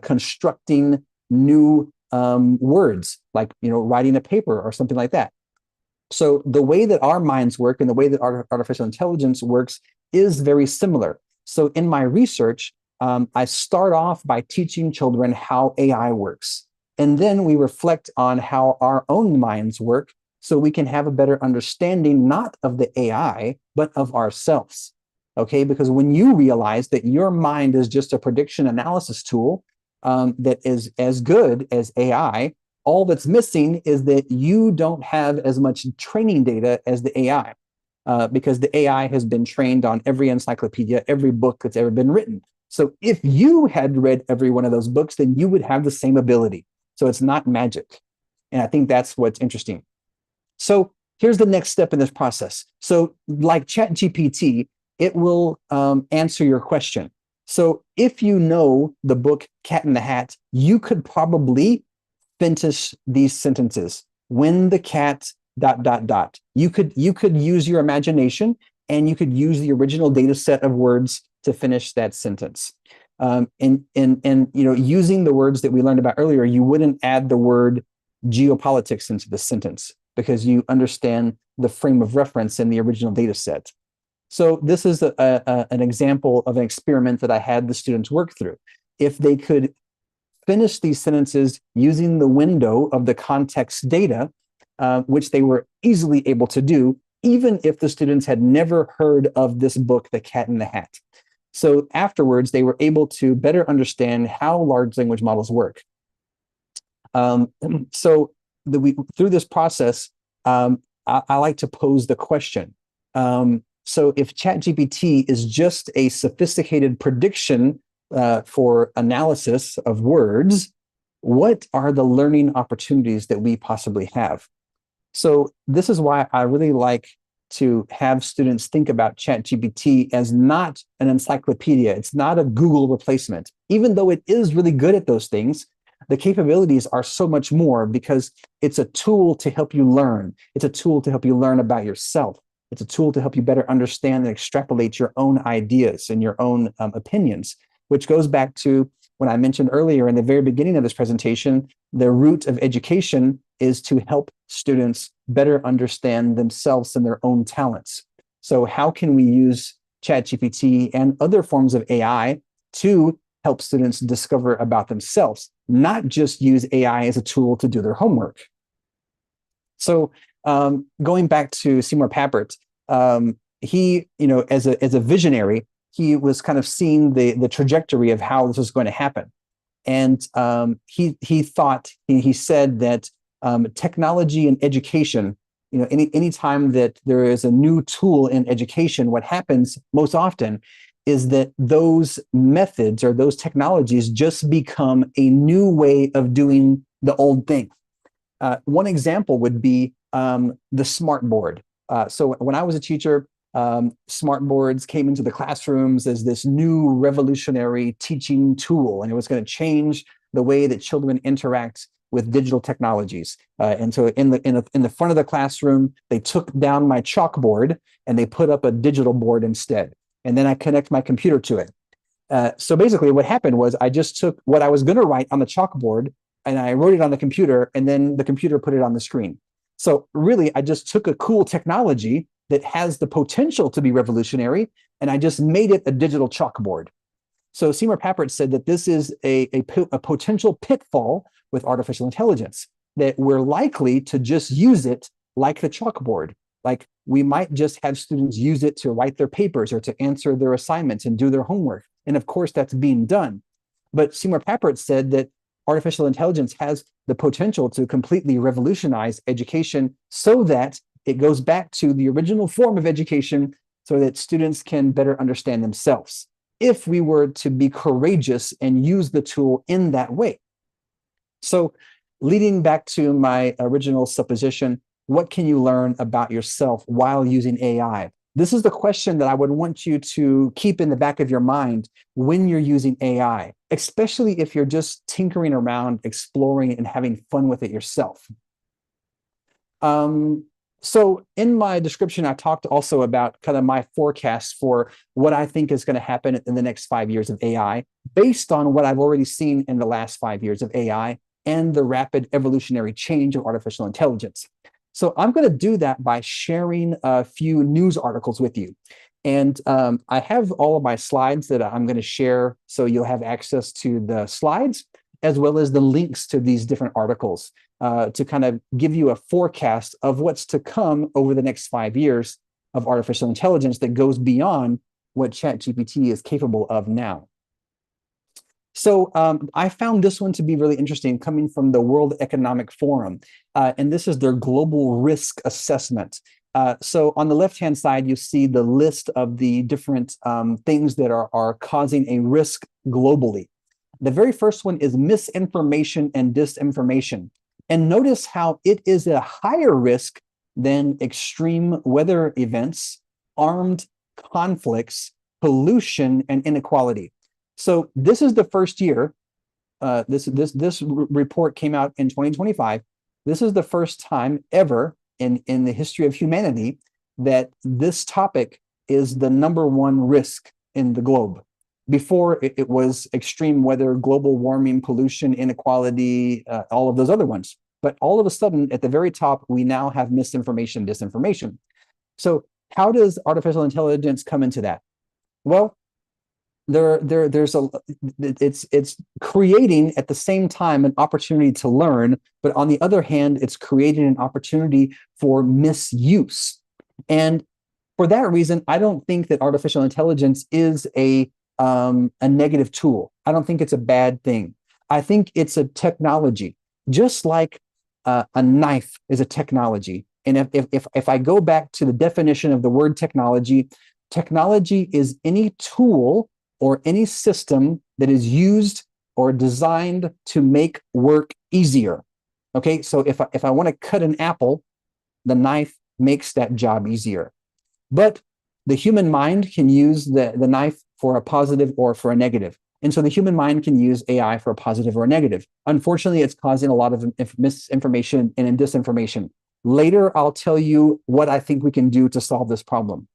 constructing new words, like writing a paper or something like that. So the way that our minds work and the way that artificial intelligence works is very similar. So in my research, I start off by teaching children how AI works. And then we reflect on how our own minds work so we can have a better understanding, not of the AI, but of ourselves. Okay, because when you realize that your mind is just a prediction analysis tool that is as good as AI, all that's missing is that you don't have as much training data as the AI, because the AI has been trained on every encyclopedia, every book that's ever been written. So if you had read every one of those books, then you would have the same ability. So it's not magic. And I think that's what's interesting. So here's the next step in this process. So like ChatGPT, it will answer your question. So if you know the book Cat in the Hat, you could probably finish these sentences. When the cat ... You could use your imagination, and you could use the original data set of words to finish that sentence. And using the words that we learned about earlier, you wouldn't add the word geopolitics into the sentence because you understand the frame of reference in the original data set. So this is an example of an experiment that I had the students work through. If they could finish these sentences using the window of the context data, which they were easily able to do, even if the students had never heard of this book, The Cat in the Hat. So afterwards, they were able to better understand how large language models work. Through this process, I like to pose the question. So if ChatGPT is just a sophisticated prediction for analysis of words, what are the learning opportunities that we possibly have? So this is why I really like to have students think about ChatGPT as not an encyclopedia. It's not a Google replacement. Even though it is really good at those things, the capabilities are so much more because it's a tool to help you learn. It's a tool to help you learn about yourself. It's a tool to help you better understand and extrapolate your own ideas and your own opinions, which goes back to when I mentioned earlier in the very beginning of this presentation, the root of education is to help students better understand themselves and their own talents. So how can we use ChatGPT and other forms of AI to help students discover about themselves, not just use AI as a tool to do their homework? So going back to Seymour Papert, he, as a visionary, he was kind of seeing the trajectory of how this was going to happen. And he said that technology and education, any time that there is a new tool in education, what happens most often is that those methods or those technologies just become a new way of doing the old thing. One example would be the smartboard. So when I was a teacher, smartboards came into the classrooms as this new revolutionary teaching tool, and it was going to change the way that children interact with digital technologies. And so in the front of the classroom, they took down my chalkboard and they put up a digital board instead. And then I connect my computer to it. So basically what happened was I just took what I was going to write on the chalkboard and I wrote it on the computer, and then the computer put it on the screen. So really, I just took a cool technology that has the potential to be revolutionary, and I just made it a digital chalkboard. So Seymour Papert said that this is a potential pitfall with artificial intelligence, that we're likely to just use it like the chalkboard. Like we might just have students use it to write their papers or to answer their assignments and do their homework. And of course, that's being done. But Seymour Papert said that artificial intelligence has the potential to completely revolutionize education so that it goes back to the original form of education so that students can better understand themselves, if we were to be courageous and use the tool in that way. So leading back to my original supposition, what can you learn about yourself while using AI? This is the question that I would want you to keep in the back of your mind when you're using AI, especially if you're just tinkering around, exploring, and having fun with it yourself. So in my description, I talked also about kind of my forecast for what I think is going to happen in the next 5 years of AI, based on what I've already seen in the last 5 years of AI and the rapid evolutionary change of artificial intelligence. So I'm going to do that by sharing a few news articles with you. And I have all of my slides that I'm going to share, so you'll have access to the slides as well as the links to these different articles to kind of give you a forecast of what's to come over the next 5 years of artificial intelligence that goes beyond what ChatGPT is capable of now. So I found this one to be really interesting, coming from the World Economic Forum, and this is their global risk assessment. So on the left-hand side, you see the list of the different things that are causing a risk globally. The very first one is misinformation and disinformation. And notice how it is a higher risk than extreme weather events, armed conflicts, pollution, and inequality. So this is the first year. This report came out in 2025. This is the first time ever in the history of humanity that this topic is the #1 risk in the globe. Before it was extreme weather, global warming, pollution, inequality, all of those other ones. But all of a sudden, at the very top, we now have misinformation, disinformation. So how does artificial intelligence come into that? Well, it's creating at the same time an opportunity to learn, but on the other hand, it's creating an opportunity for misuse. And for that reason, I don't think that artificial intelligence is a negative tool. I don't think it's a bad thing. I think it's a technology, just like a knife is a technology. And if I go back to the definition of the word technology, technology is any tool or any system that is used or designed to make work easier. Okay, so if I want to cut an apple, the knife makes that job easier. But the human mind can use the knife for a positive or for a negative. And so the human mind can use AI for a positive or a negative. Unfortunately, it's causing a lot of misinformation and disinformation. Later, I'll tell you what I think we can do to solve this problem.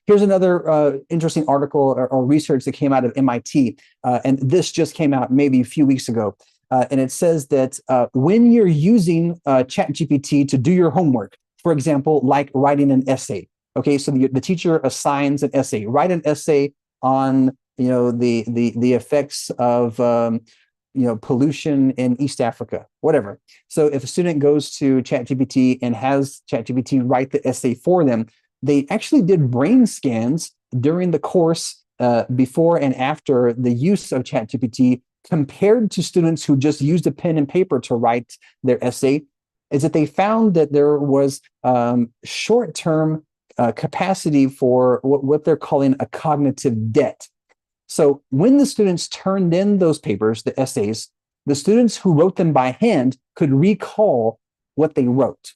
Here's another interesting article or research that came out of MIT. And this just came out maybe a few weeks ago. And it says that when you're using ChatGPT to do your homework, for example, like writing an essay, okay, so the teacher assigns an essay, write an essay on the effects of pollution in East Africa, whatever. So if a student goes to ChatGPT and has ChatGPT write the essay for them, they actually did brain scans during the course before and after the use of ChatGPT compared to students who just used a pen and paper to write their essay, is that they found that there was short-term capacity for what they're calling a cognitive debt. So when the students turned in those papers, the essays, the students who wrote them by hand could recall what they wrote.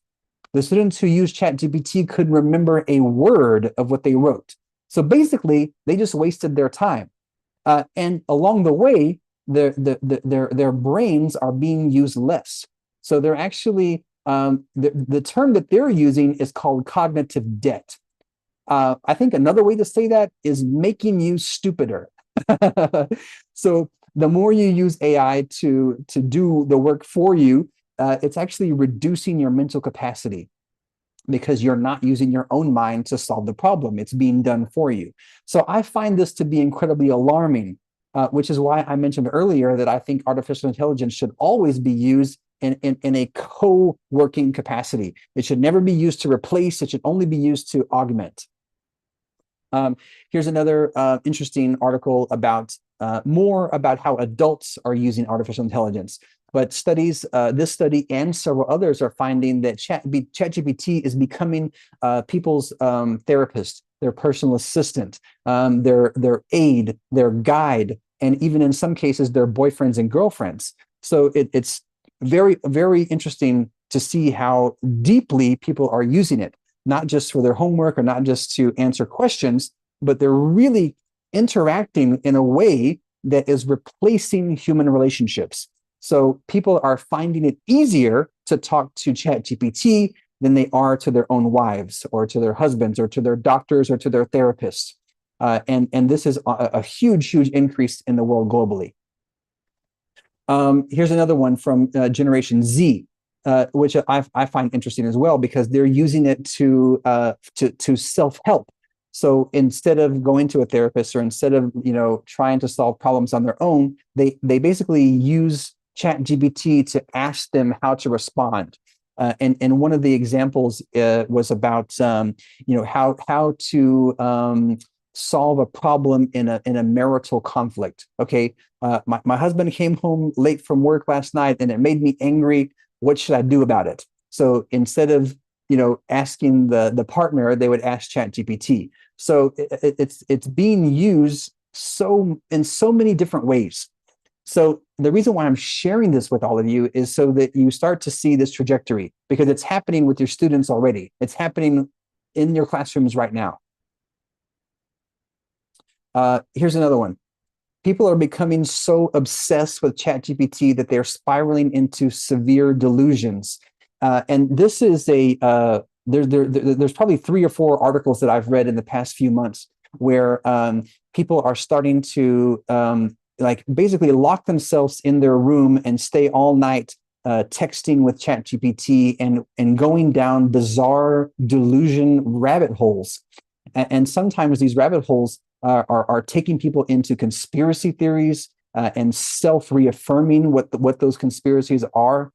The students who used ChatGPT could remember a word of what they wrote. So basically, they just wasted their time. And along the way, their brains are being used less. So they're actually, the term that they're using is called cognitive debt. I think another way to say that is making you stupider. So the more you use AI to do the work for you, it's actually reducing your mental capacity because you're not using your own mind to solve the problem. It's being done for you. So I find this to be incredibly alarming, which is why I mentioned earlier that I think artificial intelligence should always be used in a co-working capacity. It should never be used to replace. It should only be used to augment. Here's another interesting article about more about how adults are using artificial intelligence. But studies, this study and several others are finding that ChatGPT is becoming people's therapist, their personal assistant, their aide, their guide, and even in some cases, their boyfriends and girlfriends. So it's very, very interesting to see how deeply people are using it, not just for their homework or not just to answer questions, but they're really interacting in a way that is replacing human relationships. So people are finding it easier to talk to ChatGPT than they are to their own wives or to their husbands or to their doctors or to their therapists. And this is a huge, huge increase in the world globally. Here's another one from Generation Z. which I find interesting as well, because they're using it to self-help. So instead of going to a therapist, or instead of trying to solve problems on their own, they basically use ChatGPT to ask them how to respond. And one of the examples was about how to solve a problem in a marital conflict. Okay, my husband came home late from work last night, and it made me angry. What should I do about it? So instead of asking the partner, they would ask ChatGPT. So it's being used in so many different ways. So the reason why I'm sharing this with all of you is so that you start to see this trajectory, because it's happening with your students already. It's happening in your classrooms right now. Here's another one. People are becoming so obsessed with ChatGPT that they're spiraling into severe delusions. And this is there's probably 3 or 4 articles that I've read in the past few months where people are starting to basically lock themselves in their room and stay all night texting with ChatGPT and going down bizarre delusion rabbit holes. And sometimes these rabbit holes are taking people into conspiracy theories and self-reaffirming what those conspiracies are.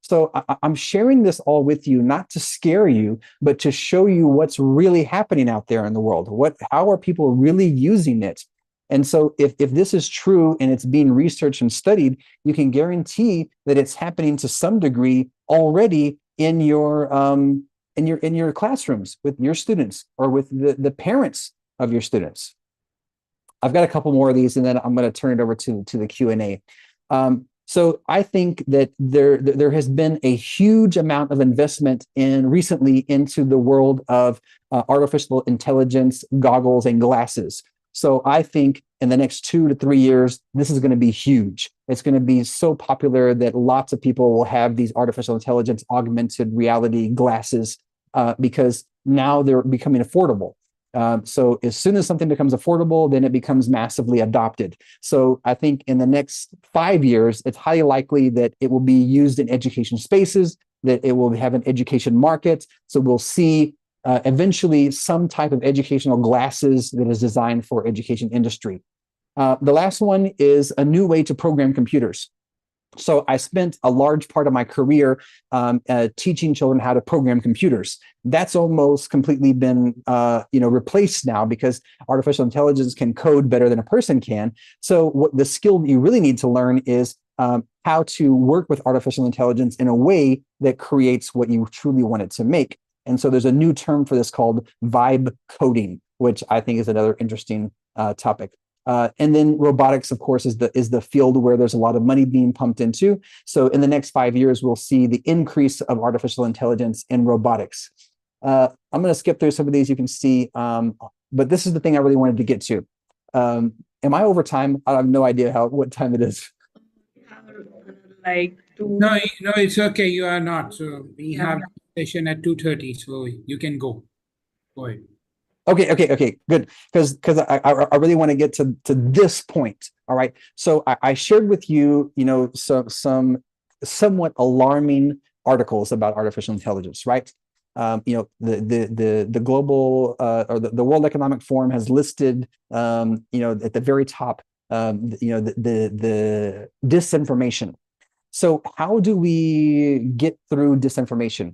So I'm sharing this all with you, not to scare you, but to show you what's really happening out there in the world. How are people really using it? And so if this is true and it's being researched and studied, you can guarantee that it's happening to some degree already in your classrooms with your students, or with the parents of your students. I've got a couple more of these, and then I'm going to turn it over to the Q&A. So I think that there has been a huge amount of investment recently into the world of artificial intelligence goggles and glasses. So I think in the next 2 to 3 years, this is going to be huge. It's going to be so popular that lots of people will have these artificial intelligence augmented reality glasses because now they're becoming affordable. So as soon as something becomes affordable, then it becomes massively adopted. So I think in the next 5 years, it's highly likely that it will be used in education spaces, that it will have an education market. So we'll see eventually some type of educational glasses that is designed for education industry. The last one is a new way to program computers. So I spent a large part of my career teaching children how to program computers. That's almost completely been replaced now, because artificial intelligence can code better than a person can. So what the skill that you really need to learn is how to work with artificial intelligence in a way that creates what you truly want it to make. And so there's a new term for this called vibe coding, which I think is another interesting topic. And then robotics, of course, is the field where there's a lot of money being pumped into. So in the next 5 years, we'll see the increase of artificial intelligence in robotics. I'm going to skip through some of these. You can see, but this is the thing I really wanted to get to. Am I over time? I have no idea what time it is. Like No, it's okay. You are not. So we Yeah. have session at 2:30, so you can go. Go ahead. Okay, good. Because I really want to get to this point. All right. So I shared with you, some somewhat alarming articles about artificial intelligence, right? The global or the World Economic Forum has listed, at the very top, the disinformation. So how do we get through disinformation?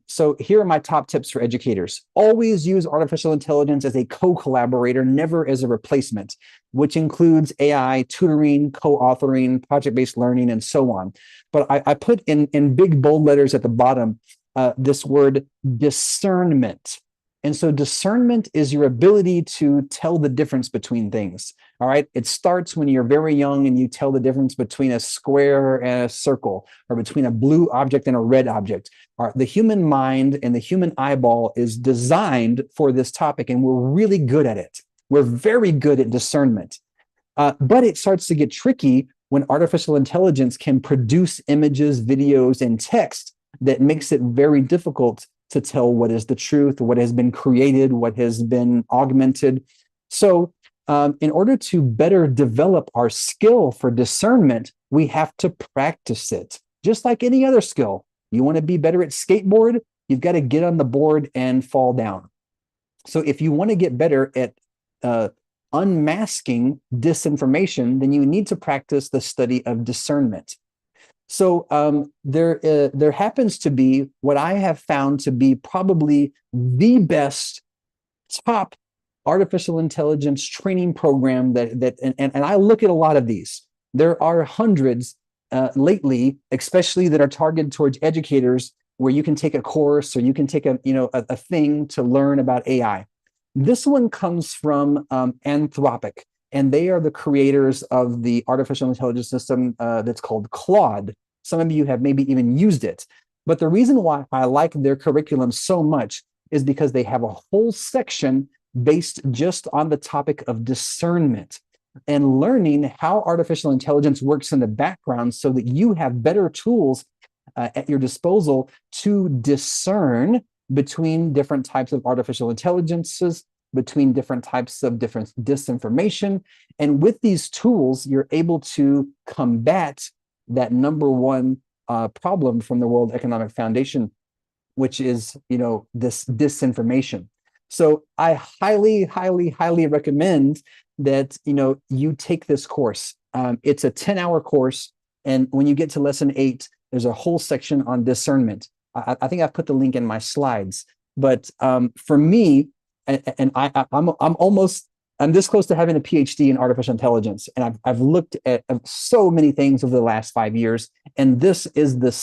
So here are my top tips for educators. Always use artificial intelligence as a co-collaborator, never as a replacement, which includes AI, tutoring, co-authoring, project-based learning, and so on. But I put in big bold letters at the bottom this word discernment. And so discernment is your ability to tell the difference between things. All right. It starts when you're very young and you tell the difference between a square and a circle, or between a blue object and a red object. The human mind and the human eyeball is designed for this topic, and we're really good at it. We're very good at discernment. But it starts to get tricky when artificial intelligence can produce images, videos, and text that makes it very difficult to tell what is the truth, what has been created, what has been augmented. So in order to better develop our skill for discernment, we have to practice it, just like any other skill. You want to be better at skateboard? You've got to get on the board and fall down. So if you want to get better at unmasking disinformation, then you need to practice the study of discernment. So there happens to be what I have found to be probably the best top artificial intelligence training program and I look at a lot of these. There are hundreds lately, especially that are targeted towards educators, where you can take a course or you can take a thing to learn about AI. This one comes from Anthropic, and they are the creators of the artificial intelligence system that's called Claude. Some of you have maybe even used it. But the reason why I like their curriculum so much is because they have a whole section based just on the topic of discernment and learning how artificial intelligence works in the background so that you have better tools at your disposal to discern between different types of artificial intelligences, between different types of different disinformation. And with these tools, you're able to combat that number one problem from the World Economic Foundation, which is, this disinformation. So I highly, highly, highly recommend that, you take this course. It's a 10-hour course. And when you get to lesson 8, there's a whole section on discernment. I think I've put the link in my slides. But for me, I'm this close to having a PhD in artificial intelligence, and I've looked at so many things over the last 5 years, and this is the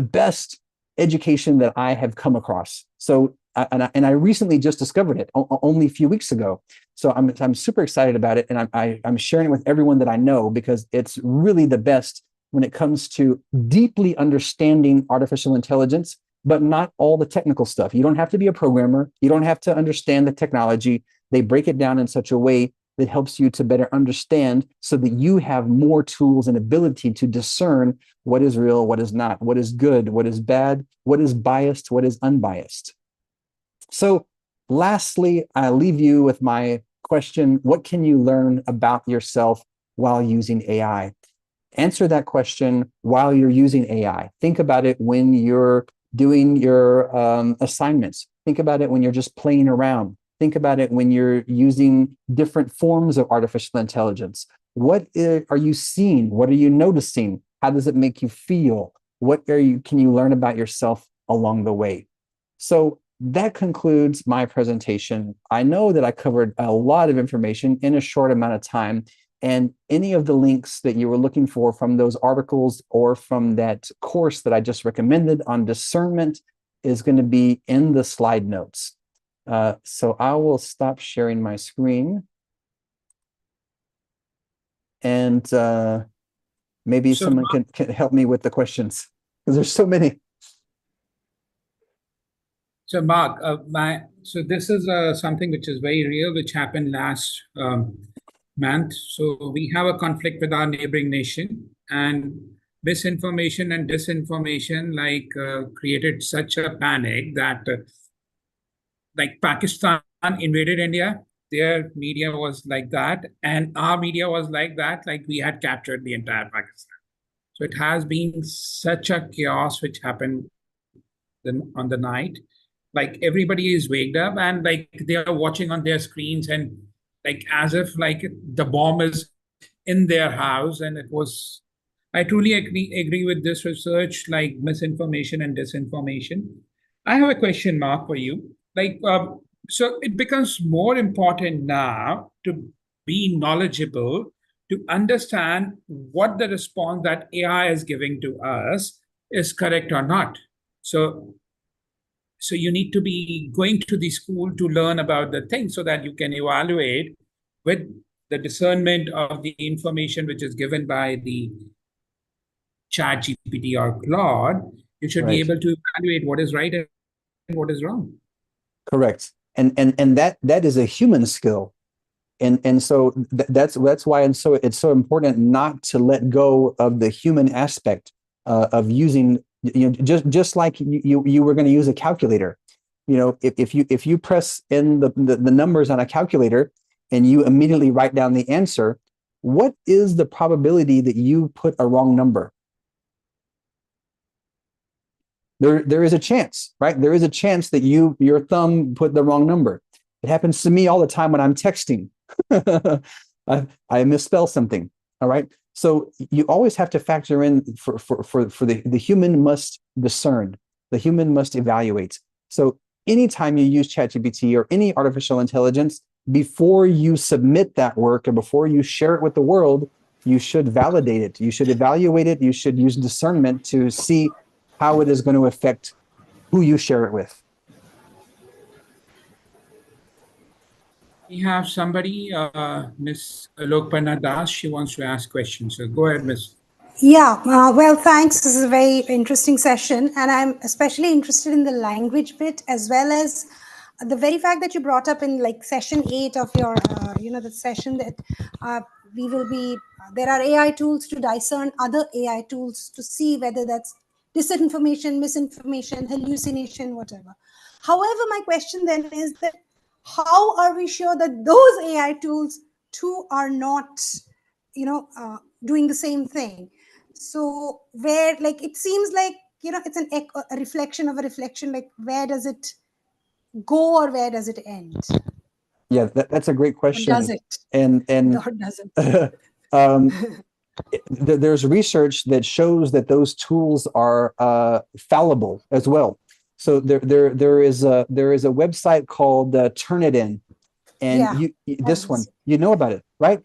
best education that I have come across. So, and I recently just discovered it only a few weeks ago. So I'm super excited about it, and I'm sharing it with everyone that I know, because it's really the best when it comes to deeply understanding artificial intelligence, but not all the technical stuff. You don't have to be a programmer. You don't have to understand the technology. They break it down in such a way that helps you to better understand, so that you have more tools and ability to discern what is real, what is not, what is good, what is bad, what is biased, what is unbiased. So lastly, I leave you with my question: what can you learn about yourself while using AI? Answer that question while you're using AI. Think about it when you're doing your assignments. Think about it when you're just playing around. Think about it when you're using different forms of artificial intelligence. What are you seeing? What are you noticing? How does it make you feel? Can you learn about yourself along the way? So that concludes my presentation. I know that I covered a lot of information in a short amount of time, and any of the links that you were looking for from those articles or from that course that I just recommended on discernment is going to be in the slide notes. So I will stop sharing my screen. And maybe someone can help me with the questions, because there's so many. So Mark, so this is something which is very real, which happened last month. So we have a conflict with our neighboring nation, and misinformation and disinformation created such a panic that Pakistan invaded India. Their media was like that, and our media was like that, like we had captured the entire Pakistan. So it has been such a chaos which happened on the night. Like everybody is waked up and like they are watching on their screens, and like as if like the bomb is in their house. And it was, I truly agree with this research, like misinformation and disinformation. I have a question, Mark, for you. So it becomes more important now to be knowledgeable, to understand what the response that AI is giving to us is correct or not. So you need to be going to the school to learn about the thing so that you can evaluate with the discernment of the information which is given by the ChatGPT or Claude. You should be able to evaluate what is right and what is wrong. Correct. And that is a human skill. And so that's why it's so important not to let go of the human aspect of using, just like you were going to use a calculator. If you press in the numbers on a calculator and you immediately write down the answer, what is the probability that you put a wrong number? There is a chance, right? There is a chance that your thumb put the wrong number. It happens to me all the time when I'm texting. I misspell something. All right. So you always have to factor in for the human must discern, the human must evaluate. So anytime you use ChatGPT or any artificial intelligence, before you submit that work or before you share it with the world, you should validate it. You should evaluate it. You should use discernment to see how it is going to affect who you share it with. We have somebody, Miss Lokpana Das. She wants to ask questions. So go ahead, Miss. Yeah, well, thanks. This is a very interesting session, and I'm especially interested in the language bit as well as the very fact that you brought up in like session 8 of your, the session that we will be. There are AI tools to discern other AI tools to see whether that's disinformation, misinformation, hallucination, whatever. However, my question then is that how are we sure that those AI tools too are not, doing the same thing? So where, like, it seems like, it's a reflection of a reflection, like where does it go or where does it end? Yeah, that's a great question. Or does it? And Or does it? There's research that shows that those tools are fallible as well. So there is a website called Turnitin, and Yeah. this one, you know about it, right?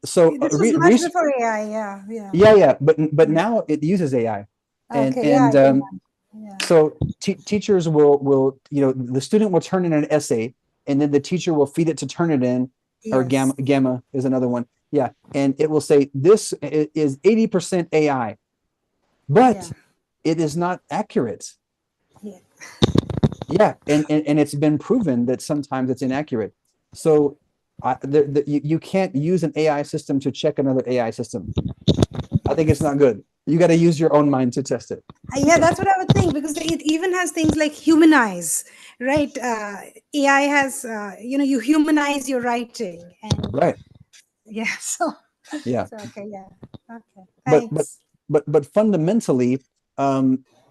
So This was much before AI. yeah, but now it uses AI, and Okay, yeah. so teachers will the student will turn in an essay, and then the teacher will feed it to Turnitin, or Yes. Gamma is another one. Yeah, and it will say this is 80% AI, but it is not accurate. Yeah. Yeah, and it's been proven that sometimes it's inaccurate. So you can't use an AI system to check another AI system. I think it's not good. You got to use your own mind to test it. Yeah, that's what I would think, because it even has things like humanize, right? AI has, you humanize your writing, and Right. yeah. So Yeah. So, okay, yeah. Okay. But Thanks. fundamentally,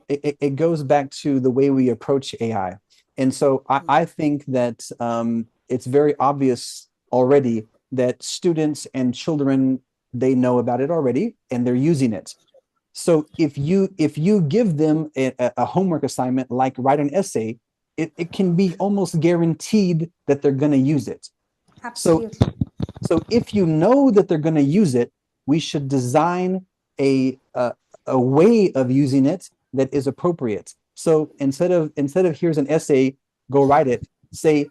it goes back to the way we approach AI. And so I think that it's very obvious already that students and children, they know about it already and they're using it. So if you give them a homework assignment, like write an essay, it can be almost guaranteed that they're going to use it. Absolutely. So if you know that they're going to use it, we should design a way of using it that is appropriate. So instead of here's an essay, go write it. Say,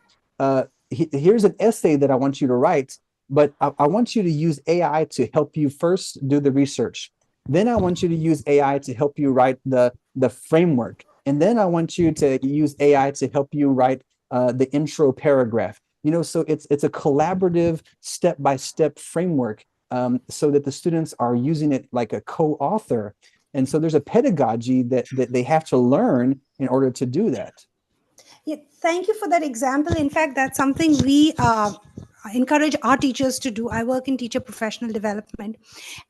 here's an essay that I want you to write, but I want you to use AI to help you first do the research. Then I want you to use AI to help you write the framework, and then I want you to use AI to help you write the intro paragraph. So it's a collaborative step-by-step framework, so that the students are using it like a co-author. And so there's a pedagogy that they have to learn in order to do that. Yeah, thank you for that example. In fact, that's something we encourage our teachers to do. I work in teacher professional development,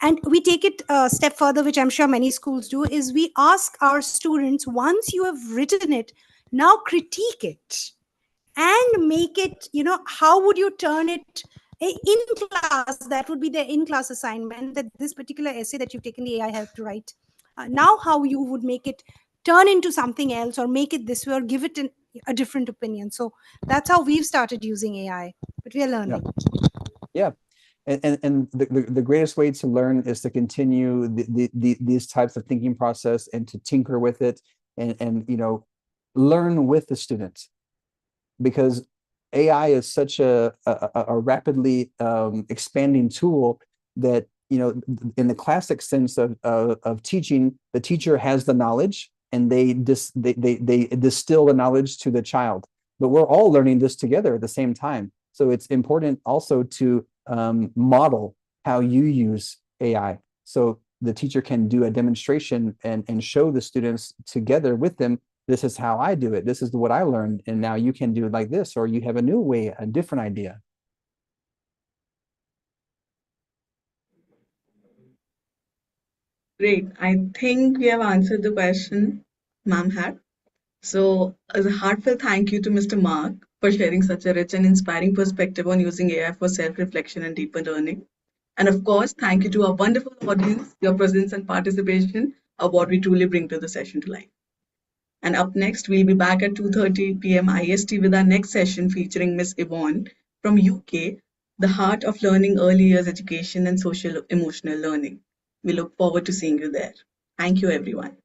and we take it a step further, which I'm sure many schools do, is we ask our students, once you have written it, now critique it and make it, how would you turn it in class? That would be the in-class assignment, that this particular essay that you've taken the AI help to write. Now how you would make it turn into something else, or make it this way, or give it a different opinion. So that's how we've started using AI, but we are learning. Yeah. And the greatest way to learn is to continue these types of thinking process and to tinker with it, and learn with the students, because AI is such a rapidly expanding tool that, in the classic sense of teaching, the teacher has the knowledge and they distill the knowledge to the child. But we're all learning this together at the same time. So it's important also to model how you use AI. So the teacher can do a demonstration and show the students together with them, this is how I do it. This is what I learned. And now you can do it like this, or you have a new way, a different idea. Great. I think we have answered the question. ma'am had. So, as a heartfelt thank you to Mr. Mark for sharing such a rich and inspiring perspective on using AI for self-reflection and deeper learning. And of course, thank you to our wonderful audience. Your presence and participation are what we truly bring to the session to life. And up next, we'll be back at 2:30 p.m. IST with our next session featuring Miss Yvonne from UK, the heart of learning early years education and social emotional learning. We look forward to seeing you there. Thank you, everyone.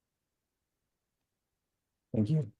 Thank you.